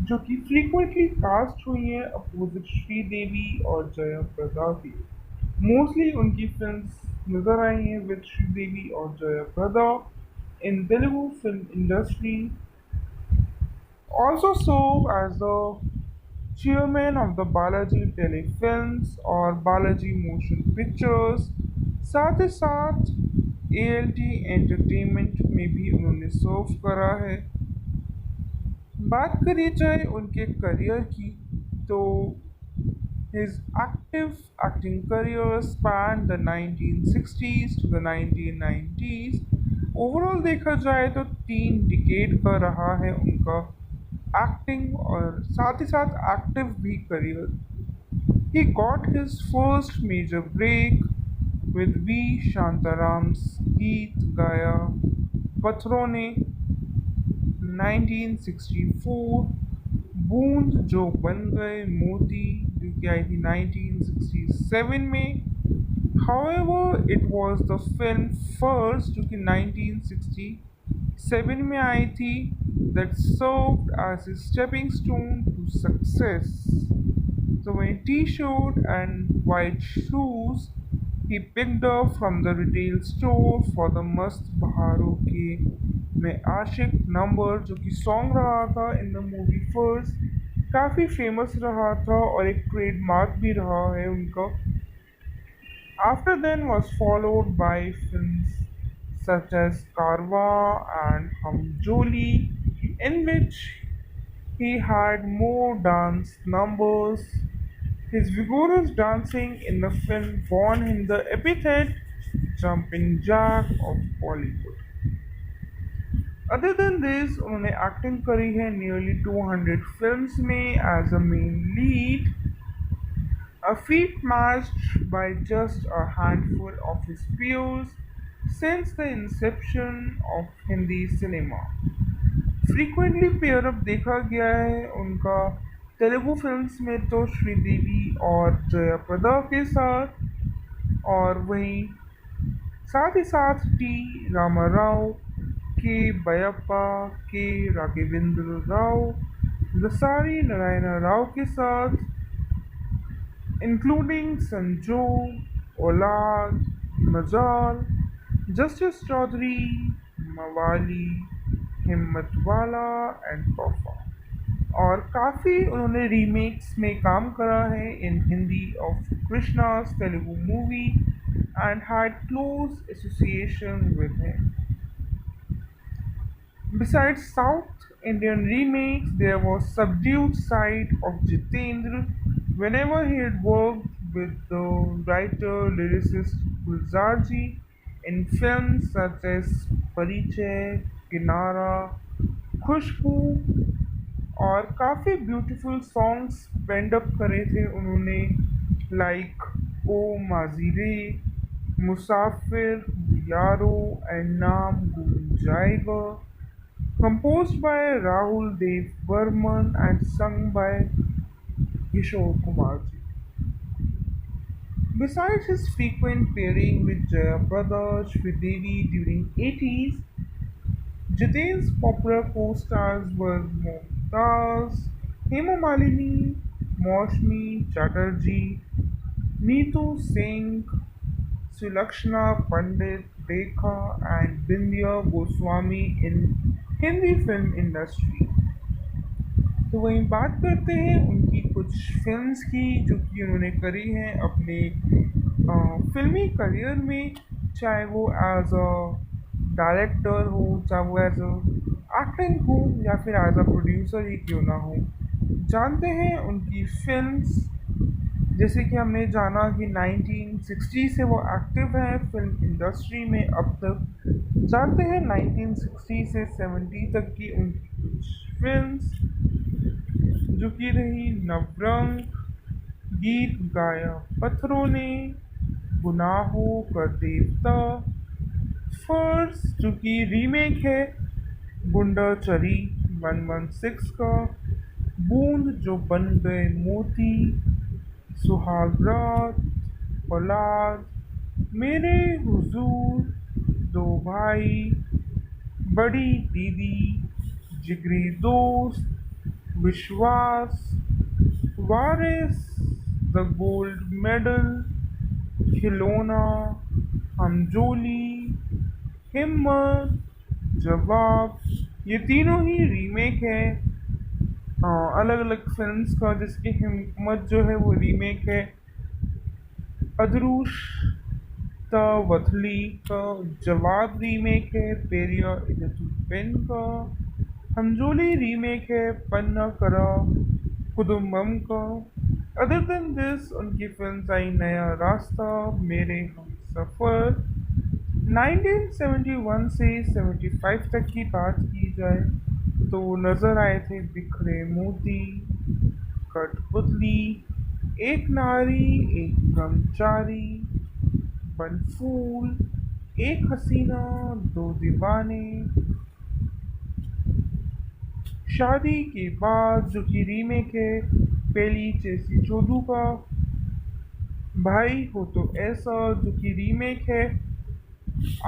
जो कि frequently cast हुई हैं अपोजिट श्रीदेवी और जया प्रदा की। मोस्टली उनकी फिल्म्स नजर आई हैं विद श्रीदेवी और जया प्रदा in Telugu film industry. Also served as the chairman of the Balaji Telefilms और Balaji Motion Pictures, साथ ही साथ ALT एंटरटेनमेंट में भी उन्होंने सर्व करा है। बात करी जाए उनके करियर की, तो his active acting career spanned the 1960s to the 1990s. Overall देखा जाए तो 3 डिकेड का रहा है उनका एक्टिंग और साथ ही साथ एक्टिव भी career. He got his first major break with V. Shantaram's Geet Gaya Pathron ने 1964, बूंद जो बन गए मोती जो कि आई थी 1967 में। However, it was the film first जो कि 1967 में आई थी that served as a stepping stone to success. So when T-shirt and white shoes he picked up from the retail store for the Mast Baharoं के में आशिक नंबर जो कि song रहा था इन द मूवी फर्स्ट, काफ़ी फेमस रहा था और एक ट्रेडमार्क भी रहा है उनका। After then was followed by films such as Karwa and Hum Joli, in which he had more dance numbers. His vigorous dancing in the film won him the epithet "Jumping Jack of Bollywood." Other than this, उन्होंने acting करी है nearly 200 films में as a main lead, a feat matched by just a handful of his peers since the inception of Hindi cinema. Frequently pair up देखा गया है उनका Telugu films में तो श्रीदेवी और जया प्रदा के साथ, और वहीं साथ ही साथ टी रामाराव, के बयप्पा, के राघवेंद्र राव, दसारी नारायण राव के साथ, इंक्लूडिंग संजोग, औलाद, मजाल, जस्टिस चौधरी, मवाली, हिम्मत वाला एंड तोहफा। और काफ़ी उन्होंने रीमेक्स में काम करा है in Hindi of कृष्णा's Telugu movie and had close association with him. Besides South Indian remakes, there was subdued side of Jitendra whenever he had worked with the writer lyricist Gulzarji in films such as Parichय, Kinara, खुशबू, और काफ़ी beautiful songs पेंड up करे थे उन्होंने, like oh माजीरे, मुसाफिर, यारो and नाम गुम जाएगा, composed by Rahul Dev Burman and sung by Kishore Kumar ji. Besides his frequent pairing with Jaya Prada, Sridevi during 80s, Jiten's popular co-stars were Mumtaz, Hema Malini, Maushmi Chatterjee, Neetu Singh, Sulakshana Pandit, Rekha and Bindya Goswami in Hindi film industry. तो वहीं बात करते हैं उनकी कुछ films की जो कि उन्होंने करी हैं अपने फिल्मी करियर में, चाहे वो एज अ डायरेक्टर हो, चाहे वो एज अ एक्टिंग हो, या फिर एज अ प्रोड्यूसर ही क्यों ना हो। जानते हैं उनकी फिल्म्स, जैसे कि हमने जाना कि 1960 से वो एक्टिव हैं फिल्म इंडस्ट्री में अब तक। जानते हैं 1960 से 70 तक की उनकी कुछ फिल्म्स जो कि रही नवरंग, गीत गाया पत्थरों ने, गुनाहों का देवता, फर्स्ट जो कि रीमेक है, गुंडा चरी 116 का, बूंद जो बन गए मोती, सुहाग रात, औलाद, मेरे हुजूर, दो भाई, बड़ी दीदी, जिगरी दोस्त, विश्वास, वारिस, द गोल्ड मेडल, खिलौना, हमजोली, हिम्मत, जवाब। ये तीनों ही रीमेक है अलग अलग फिल्म्स का, जिसकी हिम्मत जो है वो रीमेक है अदरूश द वथली का, जवाब रीमेक है पेरिया इजतुल पेन का, हमजोली रीमेक है पन्ना करा कुदुम्बम का। अदर देन दिस उनकी फिल्म आई नया रास्ता, मेरे हम सफ़र। 1971 से 75 तक की बात की जाए तो नज़र आए थे बिखरे मोती, कठपुतली, एक नारी, एक ब्रह्मचारी, बनफूल, एक हसीना, दो दीवाने, शादी के बाद जो कि रीमेक है पहली चेसी चोदू का, भाई हो तो ऐसा जो कि रीमेक है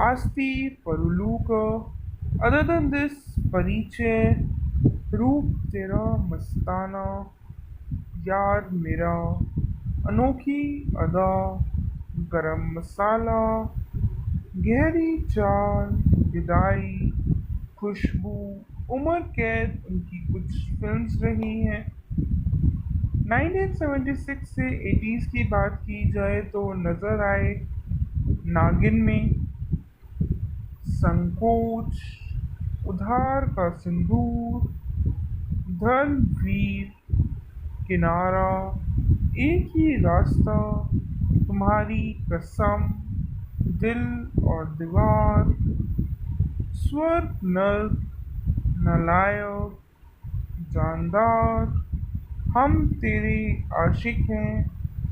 आस्ती परुलू का। अदर देन दिस परिचय, रूप तेरा मस्ताना, यार मेरा, अनोखी अदा, गरम मसाला, गहरी चाल, विदाई, खुशबू, उम्र कैद उनकी कुछ फिल्म्स रही हैं। 1976 से 80s की बात की जाए तो नज़र आए नागिन में, संकोच, उधार का सिंदूर, धर्मवीर, किनारा, एक ही रास्ता, तुम्हारी कसम, दिल और दीवार, स्वर्ग नर्क, नालायक, जानदार, हम तेरे आशिक हैं,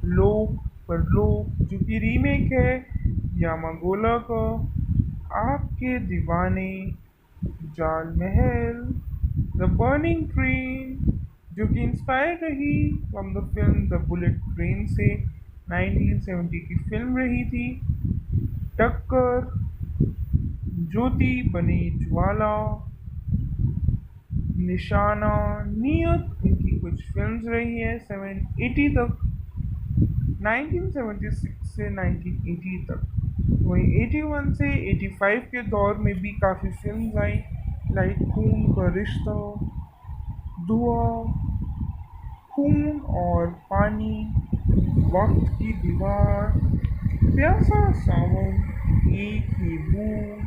लोक परलोक जो कि रीमेक है यामागोला का, आपके दीवाने, जाल महल, द बर्निंग ट्रेन जो कि इंस्पायर रही from the film the bullet train से, 1970 की फिल्म रही थी। टक्कर, ज्योति बने ज्वाला, निशाना, नियत उनकी कुछ फिल्म्स रही है 780 तक, 1976 से 1980 तक। वहीं 81 से 85 के दौर में भी काफ़ी फिल्म्स आई, लाइक खून का रिश्ता, धुआं, खून और पानी, वक्त की दीवार, प्यासा सावन, एक ही बूंद,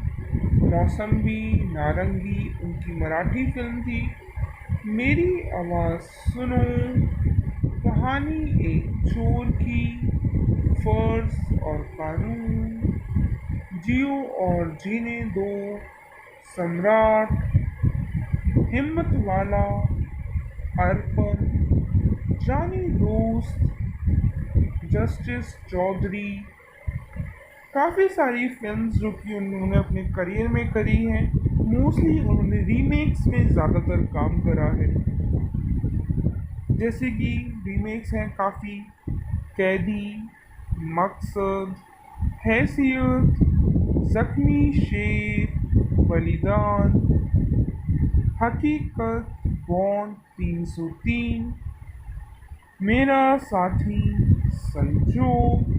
मौसम्बी, नारंगी उनकी मराठी फिल्म थी, मेरी आवाज़ सुनो, कहानी एक चोर की, फर्ज और कानून, जियो और जीने दो, सम्राट, हिम्मत वाला, अर्पण, जानी दोस्त, जस्टिस चौधरी। काफ़ी सारी फिल्म्स जो कि उन्होंने अपने करियर में करी हैं, मोस्टली उन्होंने रीमेक्स में ज़्यादातर काम करा है। जैसे कि रीमेक्स हैं काफ़ी, कैदी, मकसद, हैसियत, जख्मी शेर, बलिदान, हकीकत, बॉन्ड 303, मेरा साथी, संजोग।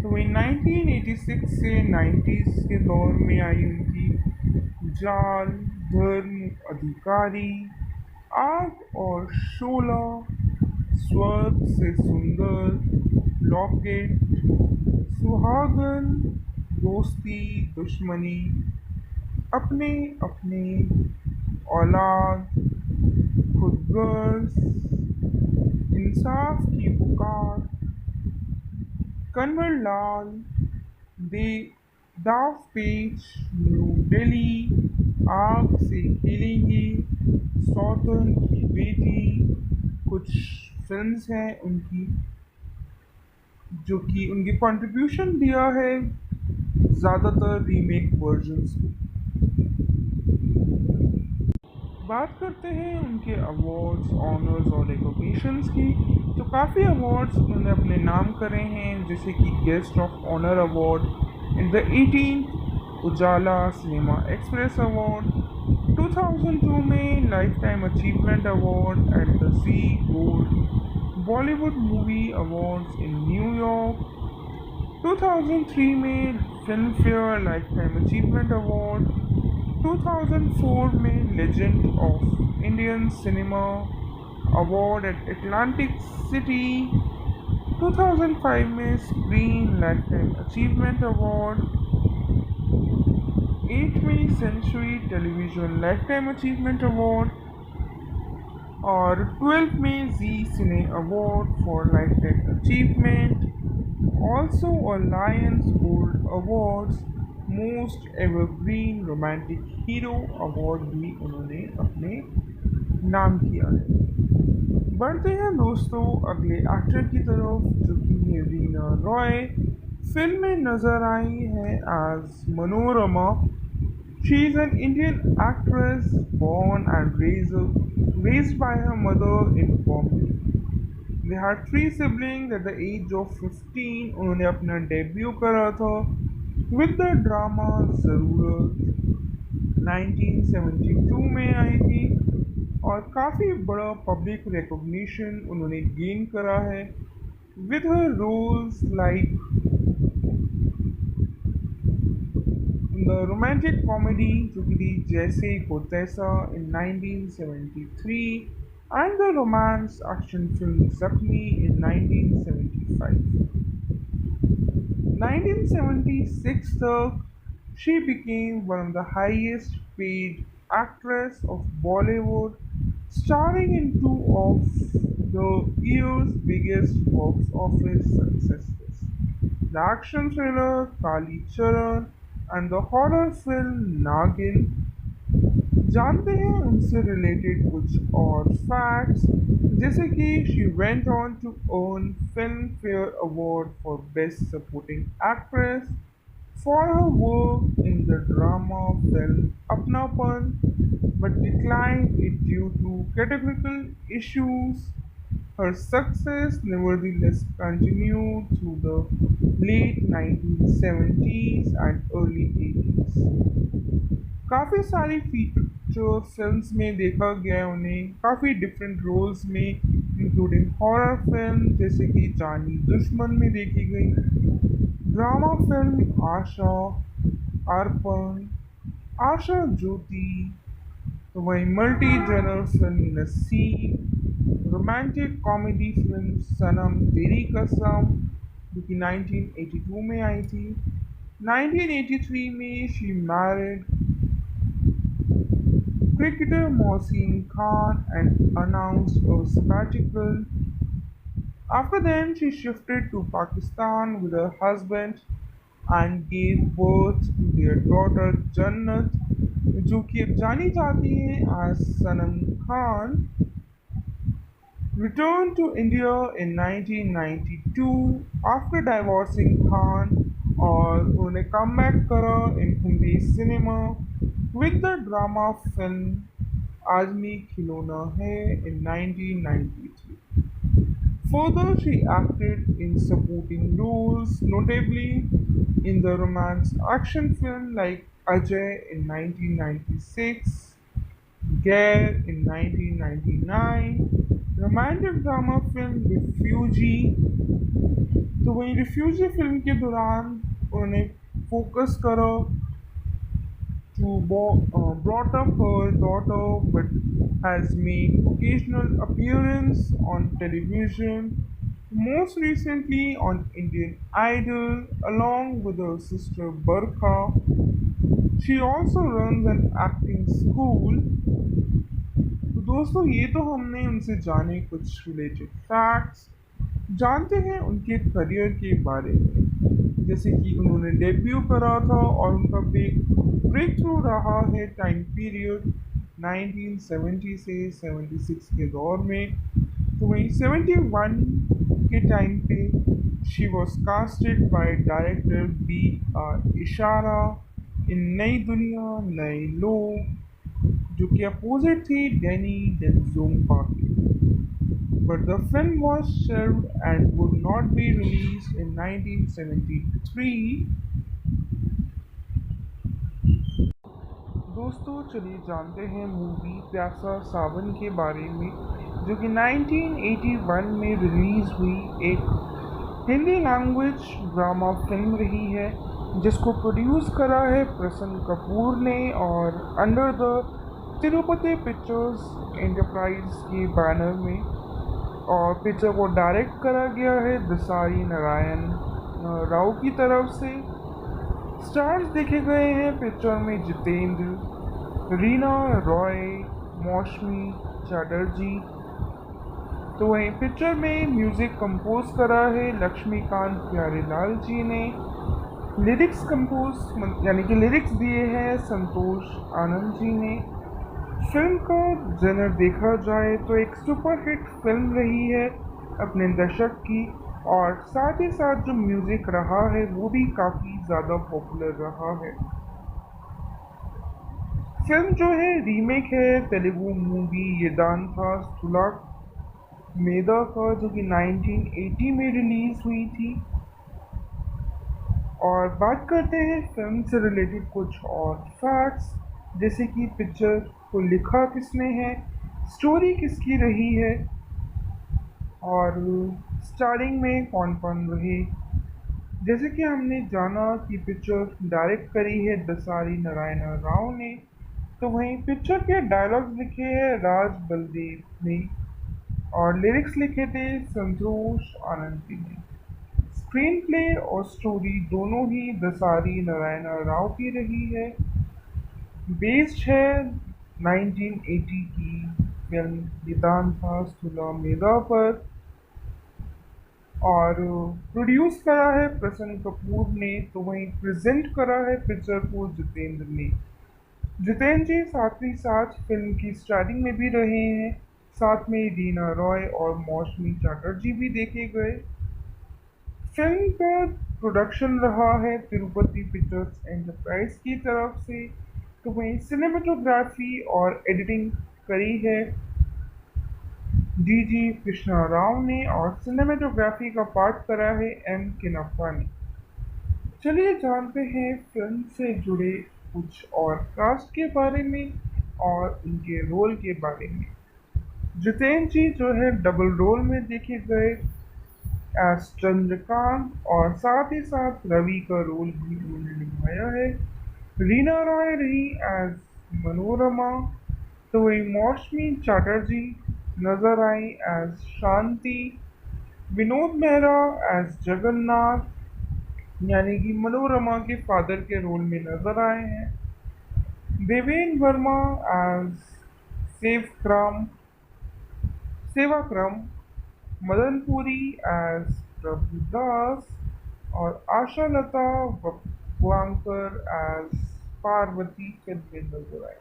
तो वही 1986 से 90s के दौर में आई उनकी जाल, धर्म, अधिकारी, आग और शोला, स्वर्ग से सुंदर, लॉकेट, सुहागन, दोस्ती, दुश्मनी, अपने अपने, औलाद, खुदगर्ज, इंसाफ की पुकार, कन्वर लाल, दे दाव पेच, न्यू दिल्ली, आग से खेलेंगे, सौतन की बेटी, कुछ फिल्म्स हैं उनकी जो कि उनकी कंट्रीब्यूशन दिया है ज़्यादातर रीमेक वर्जन्स में। बात करते हैं उनके अवार्ड्स, ऑनर्स और रिकॉग्निशंस की। तो काफ़ी अवार्ड्स उन्होंने अपने नाम करे हैं, जैसे कि guest of honour award in the 18 Ujala cinema express award, 2002 में lifetime achievement award at the Zee gold Bollywood movie awards in New York, 2003 में Filmfare lifetime achievement award, 2004 में legend of Indian cinema award at Atlantic City, 2005 में Screen lifetime achievement award, 8वीं century television lifetime achievement award और 12 में Zee cine award for life time achievement, also a Lions Gold Awards most evergreen romantic hero award भी उन्होंने अपने नाम किया है। बढ़ते हैं दोस्तों अगले एक्टर की तरफ, जो कि है रीना रॉय। फिल्म में नजर आई है as Manorama. She is an Indian actress born and raised by her mother in Bombay. They had three siblings at the age of 15 उन्होंने अपना डेब्यू करा था विद द ड्रामा ज़रूरत, 1972 में आई थी और काफ़ी बड़ा पब्लिक रिकॉग्निशन उन्होंने गेन करा है with her roles like the romantic comedy जो कि थी जैसे को तैसा इन 1973 and the romance action film Zakhmi in 1975. 1976 तक she became one of the highest paid actress of Bollywood, starring in two of the year's biggest box office successes: the action thriller Kali Charan and the horror film Nagin। जानते हैं उनसे related कुछ और facts, जैसे कि she went on to earn film fair award for best supporting actress for her work in the drama film Apnapan, but declined it due to categorical issues. Her success nevertheless continued through the late 1970s and early 80s। काफ़ी सारी feature films में देखा गया उन्हें काफ़ी different roles में, including horror film जैसे कि जानी दुश्मन में देखी गई, ड्रामा फिल्म आशा, अर्पण, आशा ज्योति, तो वहीं मल्टी जनर फिल्म नसीब, रोमांटिक कॉमेडी फिल्म सनम तेरी कसम जो कि 1982 में आई थी। 1983 में she married cricketer Mohsin Khan and announced a sabbatical. After then, she shifted to Pakistan with her husband and gave birth to their daughter Jannat, जो कि अब जानी जाती है as Sanam Khan, returned to India in 1992 after divorcing Khan और उन्होंने comeback करा in Hindi cinema with the drama film आदमी खिलौना है in 1993. Further, she acted in supporting roles, notably in the romance action film like Ajay in 1996, Gair in 1999, romantic drama film Refugee। तो वहीं refugee film के दौरान उन्होंने focus करा to brought up her daughter but has made occasional appearance on television, most recently on Indian Idol along with her sister Barkha। She also runs an acting school। तो दोस्तों ये तो हमने उनसे जाने कुछ रिलेटेड फैक्ट्स। जानते हैं उनके करियर के बारे में, जैसे कि उन्होंने डेब्यू करा था और उनका ब्रेक थ्रू रहा है टाइम पीरियड 1970 से 76 के दौर में। तो वहीं 71 के टाइम पे she was casted by director B R Ishara in नई दुनिया नए लोग, जो कि अपोजिट थी डैनी डेंजोंगपा के। But the film was shelved and would not be released in 1973। दोस्तों चलिए जानते हैं मूवी प्यासा सावन के बारे में, जो कि 1981 में रिलीज हुई एक हिंदी लैंग्वेज ड्रामा फिल्म रही है, जिसको प्रोड्यूस करा है प्रसन्न कपूर ने और under the Tirupati pictures enterprise के बैनर में। और पिक्चर को डायरेक्ट करा गया है दसारी नारायण राव की तरफ से। स्टार्स देखे गए हैं पिक्चर में जितेंद्र, रीना रॉय, मौसमी चैटर्जी। तो वहीं पिक्चर में म्यूजिक कंपोज करा है लक्ष्मीकांत प्यारेलाल जी ने। लिरिक्स कंपोज यानी कि लिरिक्स दिए हैं संतोष आनंद जी ने। फिल्म का जनर देखा जाए तो एक सुपरहिट फिल्म रही है अपने दशक की, और साथ ही साथ जो म्यूजिक रहा है वो भी काफ़ी ज़्यादा पॉपुलर रहा है। फिल्म जो है रीमेक है तेलुगु मूवी येदांता स्थूला मेदा का, जो कि 1980 में रिलीज हुई थी। और बात करते हैं फिल्म से रिलेटेड कुछ और फैक्ट्स, जैसे कि पिक्चर को लिखा किसने है, स्टोरी किसकी रही है, और स्टारिंग में कौन कौन रहे। जैसे कि हमने जाना कि पिक्चर डायरेक्ट करी है दसारी नारायण राव ने, तो वहीं पिक्चर के डायलॉग्स लिखे हैं राज बलदेव ने और लिरिक्स लिखे थे संतोष आनंद जी ने। स्क्रीन प्ले और स्टोरी दोनों ही दसारी नारायण राव की रही है। बेस्ड है 1980 की फिल्म वेदांता स्थूला मेधा पर, और प्रोड्यूस करा है प्रसन्न कपूर ने, तो वहीं प्रेजेंट करा है पिक्चर को जितेंद्र ने। जितेंद्र जी साथ ही साथ फिल्म की स्टार्टिंग में भी रहे हैं, साथ में रीना रॉय और मौसमी चैटर्जी भी देखे गए। फिल्म का प्रोडक्शन रहा है तिरुपति पिक्चर्स एंटरप्राइज की तरफ से, तो वहीं सिनेमेटोग्राफी और एडिटिंग करी है जी कृष्णा राव ने, और सिनेमेटोग्राफी का पार्ट करा है एम किनप्पा ने। चलिए जानते हैं फिल्म से जुड़े कुछ और कास्ट के बारे में और उनके रोल के बारे में। जितेंद्र जी जो है डबल रोल में देखे गए एज चंद्रकांत, और साथ ही साथ रवि का रोल भी उन्होंने निभाया है। रीना रॉय रही एज मनोरमा, तो वही मौसमी चैटर्जी नजर I as Shanti. Vinod Mehra as Jagannath यानी कि मनोरमा के फादर के रोल में नजर आए हैं। देवेन वर्मा एज सेवक्रम सेवाक्रम, मदनपुरी एज प्रभुदास, और आशा लता वांकर एज पार्वती फिल्म में नजर आई।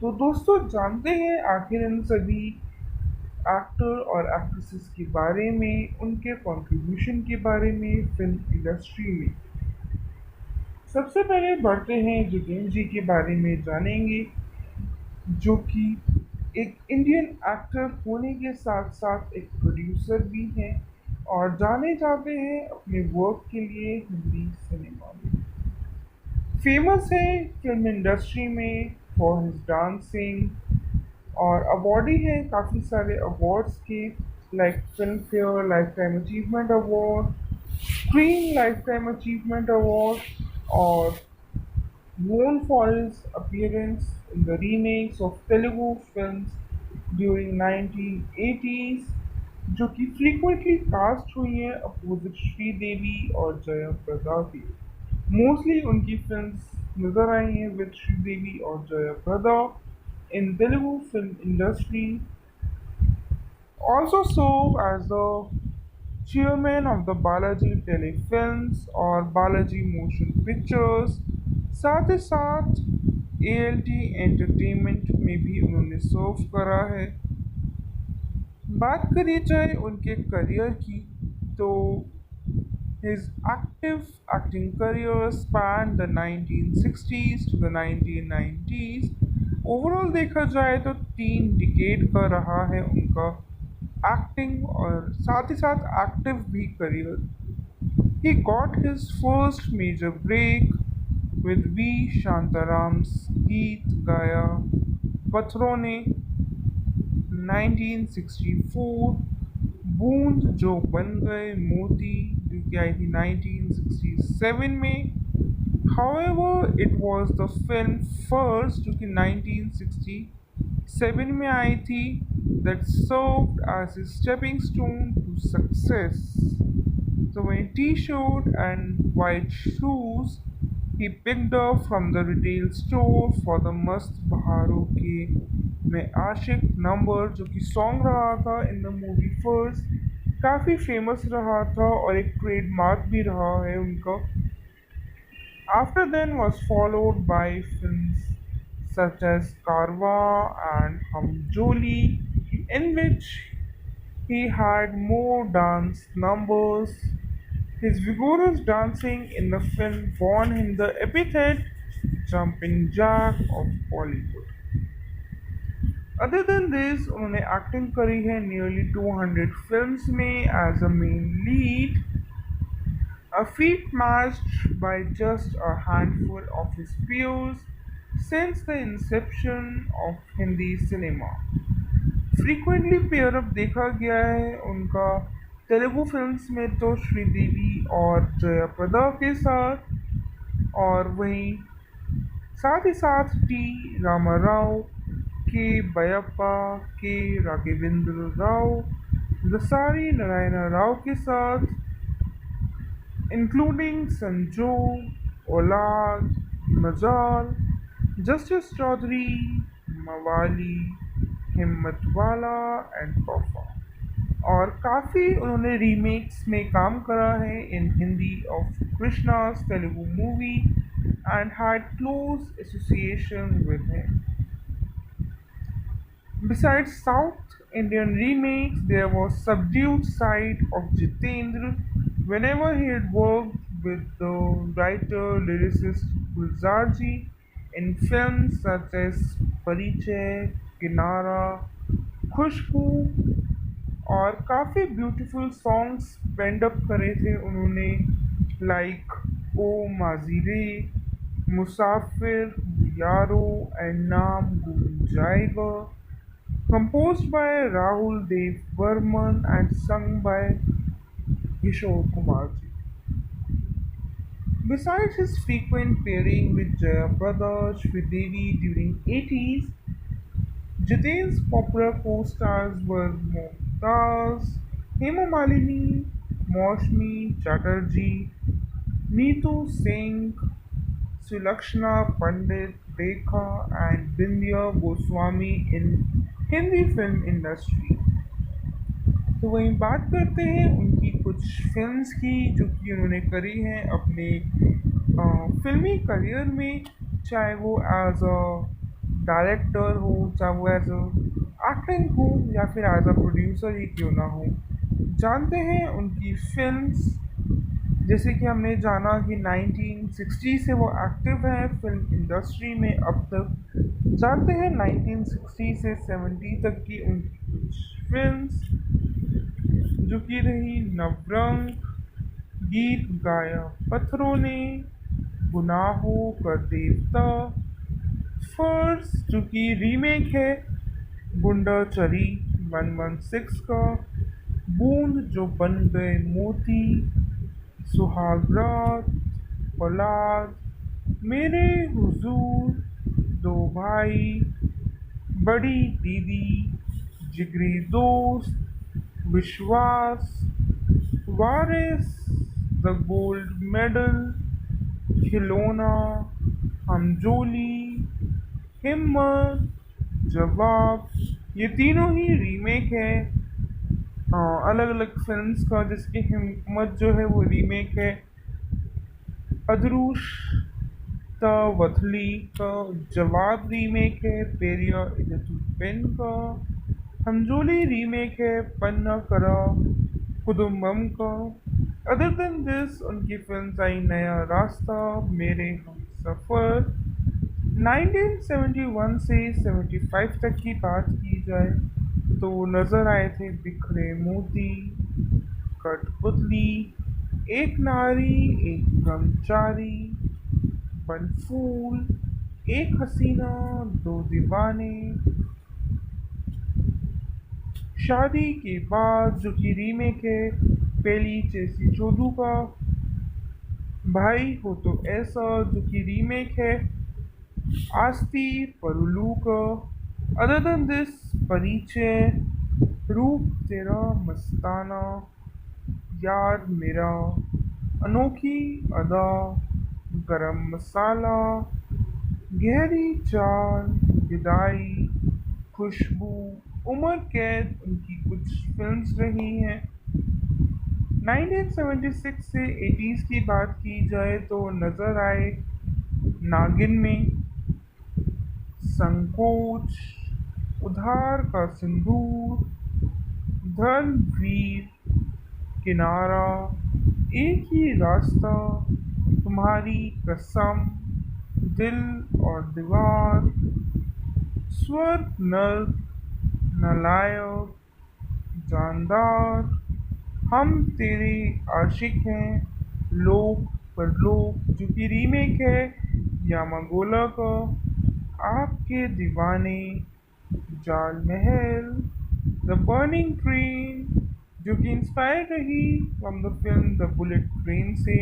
तो दोस्तों जानते हैं आखिर इन सभी एक्टर और एक्ट्रेसेस के बारे में, उनके कंट्रीब्यूशन के बारे में फिल्म इंडस्ट्री में। सबसे पहले बढ़ते हैं जितेंद्र जी के बारे में जानेंगे, जो कि एक इंडियन एक्टर होने के साथ साथ एक प्रोड्यूसर भी हैं और जाने जाते हैं अपने वर्क के लिए हिंदी सिनेमा में। फेमस है फिल्म इंडस्ट्री में फॉर हिज डांसिंग, और अवार्डी हैं काफ़ी सारे अवार्ड्स के, like film fair lifetime achievement award, screen lifetime achievement award, और known for his appearance in the remakes of Telugu films during 1980s, जो कि frequently cast हुई हैं अपोजिट श्रीदेवी और जया प्रदा की। मोस्टली उनकी फिल्म्स नजर आई हैं विद श्रीदेवी और Jaya Prada in Telugu film industry. Also served as the chairman of the Balaji Telefilms और बालाजी मोशन पिक्चर्स। साथ ही साथ ALT एंटरटेनमेंट में भी उन्होंने सर्व करा है। बात करी जाए उनके करियर की, तो his active acting career spanned the 1960s to the 1990s, overall देखा जाए तो 3 डिकेड का रहा है उनका एक्टिंग और साथ ही साथ एक्टिव भी career. He got his first major break with V. Shantaram's Geet Gaya पत्थरों ने 1964, बूंद जो बन गए मोती जो कि आई थी 1967 में। However, it was the film first जो कि 1967 में आई थी that served as a stepping stone to success. So when T-shirt and white shoes he picked up from the retail store for the Mast Baharoं के में आशिक नंबर जो कि song रहा था इन द मूवी फर्स्ट, काफ़ी फेमस रहा था और एक ट्रेडमार्क भी रहा है उनका। After then was followed by films such as Karwa and Hum Joli, in which he had more dance numbers. His vigorous dancing in the film won him the epithet "Jumping Jack of Bollywood." Other than this, उन्होंने acting करी है nearly 200 films में as a main lead, a feat matched by just a handful of his peers since the inception of Hindi cinema. Frequently pair up देखा गया है उनका Telugu films में तो श्रीदेवी और जयाप्रदा के साथ, और वहीं साथ ही साथ टी रामाराव के बयप्पा के राघवेंद्र राव लसारी नारायण राव के साथ, इंक्लूडिंग संजोग, औलाद, मजाल, जस्टिस चौधरी, मवाली, हिम्मत वाला एंड तोहफा। और काफ़ी उन्होंने रीमेक्स में काम करा है in Hindi of कृष्णा's Telugu movie and had close association with him. Besides South Indian remakes, there was subdued side of Jitendra whenever he had worked with the writer-lyricist Gulzarji in films such as Parichay, Kinara, खुशबू, और काफ़ी beautiful songs पेंड up करे थे उन्होंने like oh माजीरे, मुसाफिर, यारो and नाम गुम जाएगा, composed by Rahul Dev Burman and sung by Kishore Kumarji. Besides his frequent pairing with Jaya Prada Sridevi during 80s, Jiten's popular co-stars were Mumtaz, Hema Malini, Maushmi Chatterjee, Neetu Singh, Sulakshana Pandit, Rekha and Bindya Goswami in Hindi film industry. तो वहीं बात करते हैं उनकी कुछ films की जो कि उन्होंने करी हैं अपने फिल्मी करियर में, चाहे वो एज अ डायरेक्टर हो, चाहे वो एज अ एक्टिंग हो, या फिर एज अ प्रोड्यूसर ही क्यों ना हो। जानते हैं उनकी फिल्म्स, जैसे कि हमने जाना कि 1960 से वो एक्टिव हैं फिल्म इंडस्ट्री में अब तक। जानते हैं 1960 से 70 तक की उनकी कुछ फिल्म्स जो कि रही नवरंग, गीत गाया पत्थरों ने, गुनाहों का देवता, फर्स जो कि रीमेक है गुंडा चरी 116 का, बूंद जो बन गए मोती, सुहागरात, औलाद, मेरे हुजूर, दो भाई, बड़ी दीदी, जिगरी दोस्त, विश्वास, वारिस, द गोल्ड मेडल, खिलौना, हमजोली, हिम्मत, जवाब, ये तीनों ही रीमेक है अलग अलग फिल्म्स का, जिसकी हिम्मत जो है वो रीमेक है अदरूश द वथली का, जवाब रीमेक है पेरिया इजतु पेन का, हमजोली रीमेक है पन्ना करा कुदुम्बम का। अदर देन दिस उनकी फिल्म आई नया रास्ता, मेरे हम सफ़र, 1971 से 75 तक की बात की जाए तो नजर आए थे बिखरे मोती, कठपुतली, एक नारी, एक ब्रह्मचारी, बनफूल, एक हसीना, दो दीवाने, शादी के बाद जो कि रीमेक है पहली चेसी चोदू का, भाई हो तो ऐसा जो कि रीमेक है आस्ती परुलू का, अदर देन दिस परिचय, रूप तेरा मस्ताना, यार मेरा, अनोखी अदा, गरम मसाला, गहरी चाल, विदाई, खुशबू, उम्र कैद उनकी कुछ फिल्म्स रही हैं। 1976 से 80s की बात की जाए तो नजर आए नागिन में, संकोच, उधार का सिंदूर, धर्मवीर, किनारा, एक ही रास्ता, तुम्हारी कसम, दिल और दीवार, स्वर्ग नर्क, नालायक, जानदार, हम तेरे आशिक हैं, लोक परलोक जो कि रीमेक है यामागोला का, आपके दीवाने, जाल महल, द बर्निंग ट्रेन जो कि इंस्पायर रही from the film the bullet train से,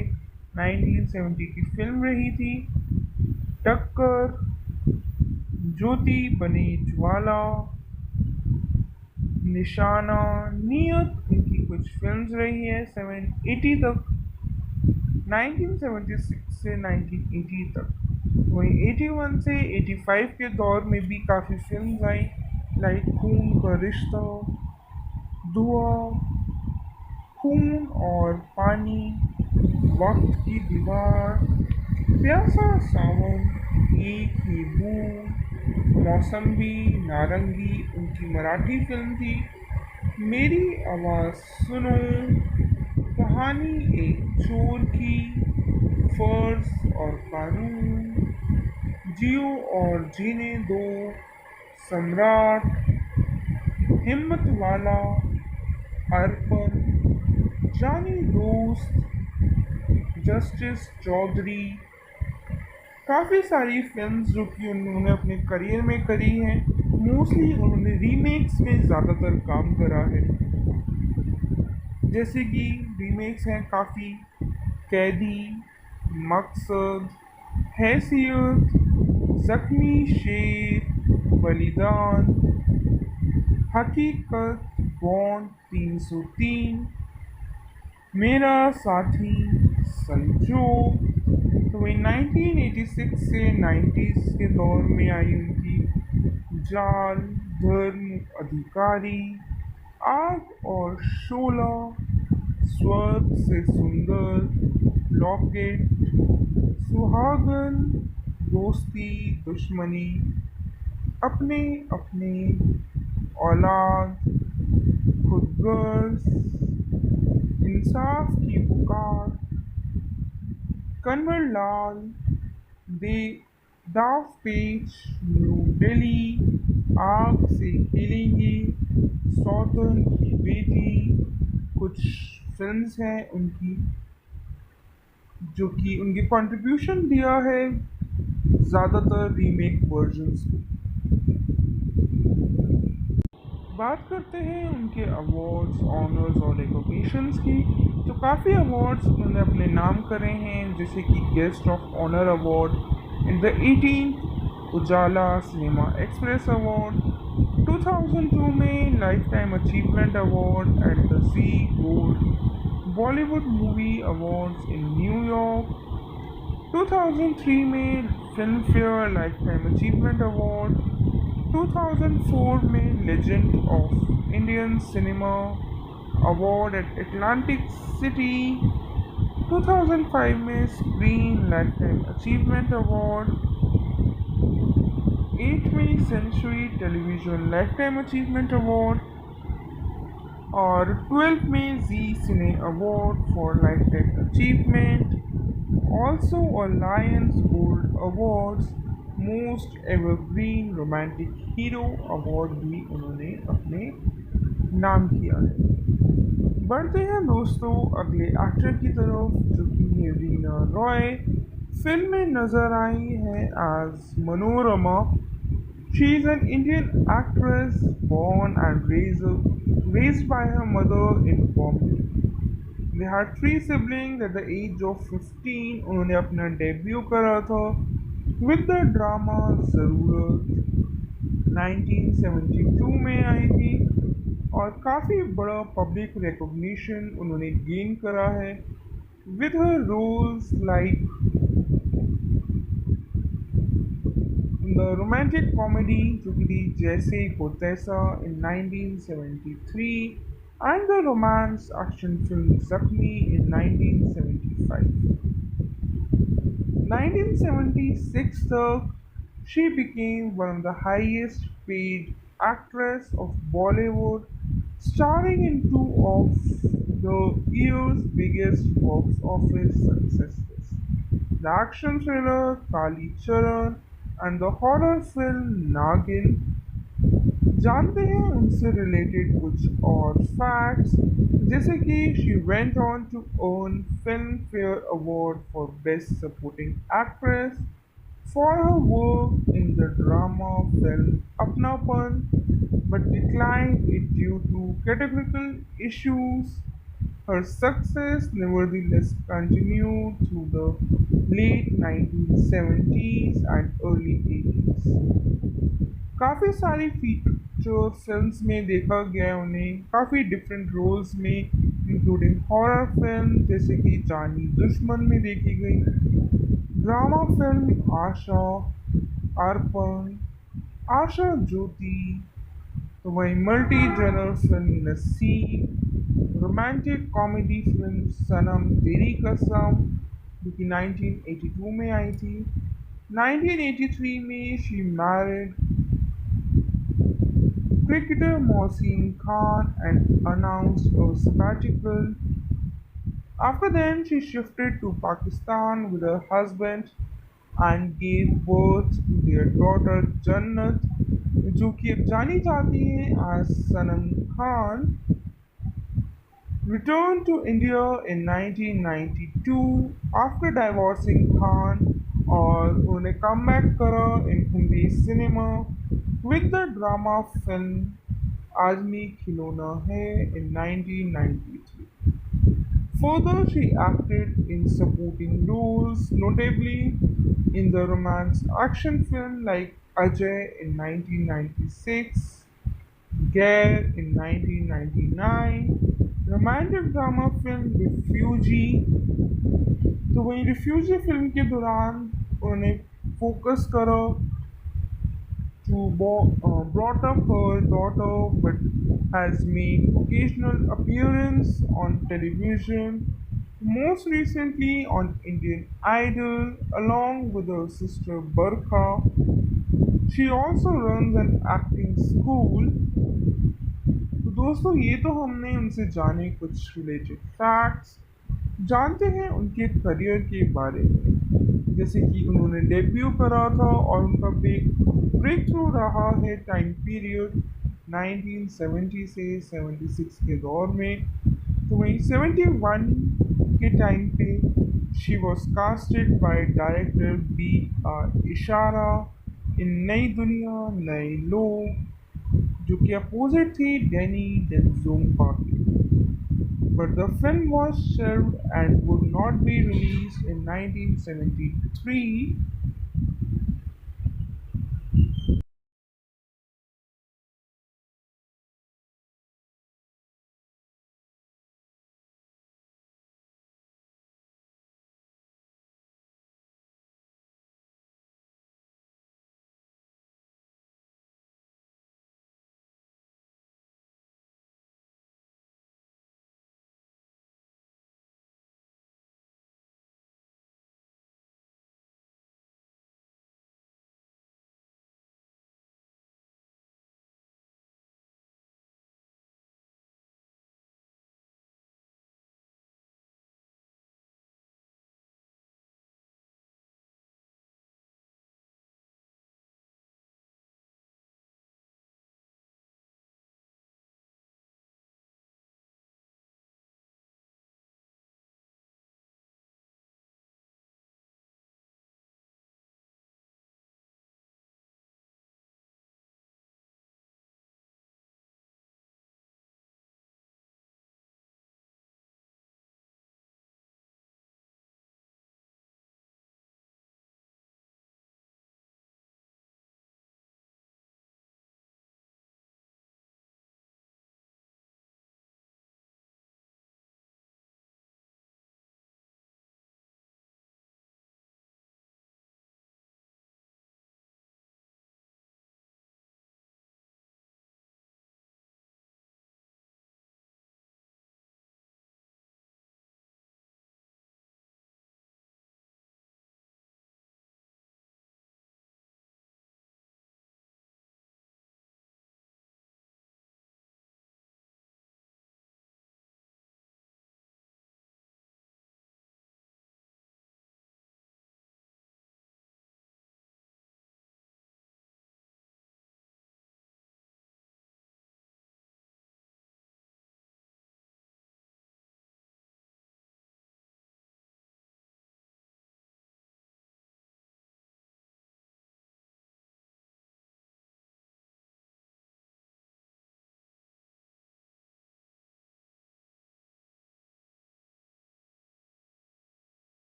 1970 की फिल्म रही थी, टक्कर, ज्योति बने ज्वाला, निशाना, नियत उनकी कुछ फिल्म्स रही है 780 तक, 1976 से 1980 तक। वहीं 81 से 85 के दौर में भी काफ़ी फिल्म्स आई, लाइक खून का रिश्ता, दुआ, खून और पानी, वक्त की दीवार, प्यासा सावन, एक ही बूंद, मौसम्बी, नारंगी उनकी मराठी फिल्म थी, मेरी आवाज़ सुनो, कहानी एक चोर की, फर्ज और कानून, जियो और जीने दो, सम्राट, हिम्मत वाला, अर्पण, जानी दोस्त, जस्टिस चौधरी, काफ़ी सारी फिल्म्स जो कि उन्होंने अपने करियर में करी हैं, मोस्टली उन्होंने रीमेक्स में ज़्यादातर काम करा है, जैसे कि रीमेक्स हैं काफ़ी, कैदी, मकसद, हैसियत, जख्मी शेर, बलिदान, हकीकत, बॉन्ड 303, मेरा साथी, संजोग। तो वही 1986 से 90s के दौर में आई उनकी जाल, धर्म, अधिकारी, आग और शोला, स्वर्ग से सुंदर, लॉकेट, सुहागन, दोस्ती, दुश्मनी, अपने अपने, औलाद, खुदगर्ज, इंसाफ की पुकार, कन्वर लाल, दे दाव पेच, न्यू दिल्ली, आग से खेलेंगे, सौतन की बेटी, कुछ फिल्म्स हैं उनकी जो कि उनकी कंट्रीब्यूशन दिया है ज़्यादातर रीमेक वर्जन्स को। बात करते हैं उनके अवार्ड्स, ऑनर्स और रिकॉग्निशंस की, तो काफ़ी अवार्ड्स उन्होंने अपने नाम करे हैं, जैसे कि guest of honour award in the 18th Ujala cinema express award, 2002 में lifetime achievement award at the Zee gold Bollywood movie awards in New York, 2003 में Filmfare lifetime achievement award, 2004 में legend of Indian cinema award at Atlantic City, 2005 में Screen lifetime achievement award, 8वीं century television lifetime achievement award और 12 में Zee cine award for life time achievement, also a Lions gold awards most evergreen romantic hero award भी उन्होंने अपने नाम किया है। बढ़ते हैं दोस्तों अगले एक्टर की तरफ, जो कि है रीना रॉय। फिल्म में नजर आई है as Manorama. She is an Indian actress born and raised by her mother in Bombay. They had three siblings at the age of 15 उन्होंने अपना डेब्यू करा था विद द ड्रामा ज़रूरत 1972 में आई थी और काफ़ी बड़ा पब्लिक रिकॉग्निशन उन्होंने गेन करा है with her roles like the romantic comedy जो कि थी जैसे को तैसा in 1973 and the romance action film Zakhmi in 1975. 1976 तक she became one of the highest paid actress of Bollywood, starring in two of the year's biggest box office successes. The action thriller Kali Charan and the horror film Nagin। जानते हैं उनसे related कुछ और facts, जैसे कि she went on to earn film fair award for best supporting actress for her work in the drama film Apnapan, but declined it due to categorical issues. Her success nevertheless continued through the late 1970s and early 80s। काफ़ी सारी feature films में देखा गया है उन्हें काफ़ी different roles में, including horror film जैसे कि जानी दुश्मन में देखी गई, ड्रामा फिल्म आशा, अर्पण, आशा ज्योति, तो वहीं मल्टी जनर फिल्म नसीब, रोमांटिक कॉमेडी फिल्म सनम तेरी कसम जो कि 1982 में आई थी। 1983 में she married cricketer Mohsin Khan and announced a sabbatical. After then, she shifted to Pakistan with her husband and gave birth to their daughter Jannat, जो कि अब जानी जाती है as Sanam Khan. Returned to India in 1992 after divorcing Khan और उन्होंने comeback करा in Hindi cinema with the drama film आदमी खिलौना है in 1993. Further, she acted in supporting roles, notably in the romance action film like Ajay in 1996, Gair in 1999, romantic drama film Refugee। तो वहीं refugee film के दौरान उन्होंने focus करा to brought up her daughter but has made occasional appearance on television, most recently on Indian Idol along with her sister Barkha. She also runs an acting school। तो दोस्तों ये तो हमने उनसे जाने कुछ रिलेटेड फैक्ट्स। जानते हैं उनके करियर के बारे में, जैसे कि उन्होंने डेब्यू करा था और उनका ब्रेक थ्रू रहा है टाइम पीरियड 1970 से 76 के दौर में। तो वहीं 71 के टाइम पे she was casted by director B R Ishara in नई दुनिया नए लोग, जो कि अपोजिट थी डैनी डेंजोंगपा के। But the film was shelved and would not be released in 1973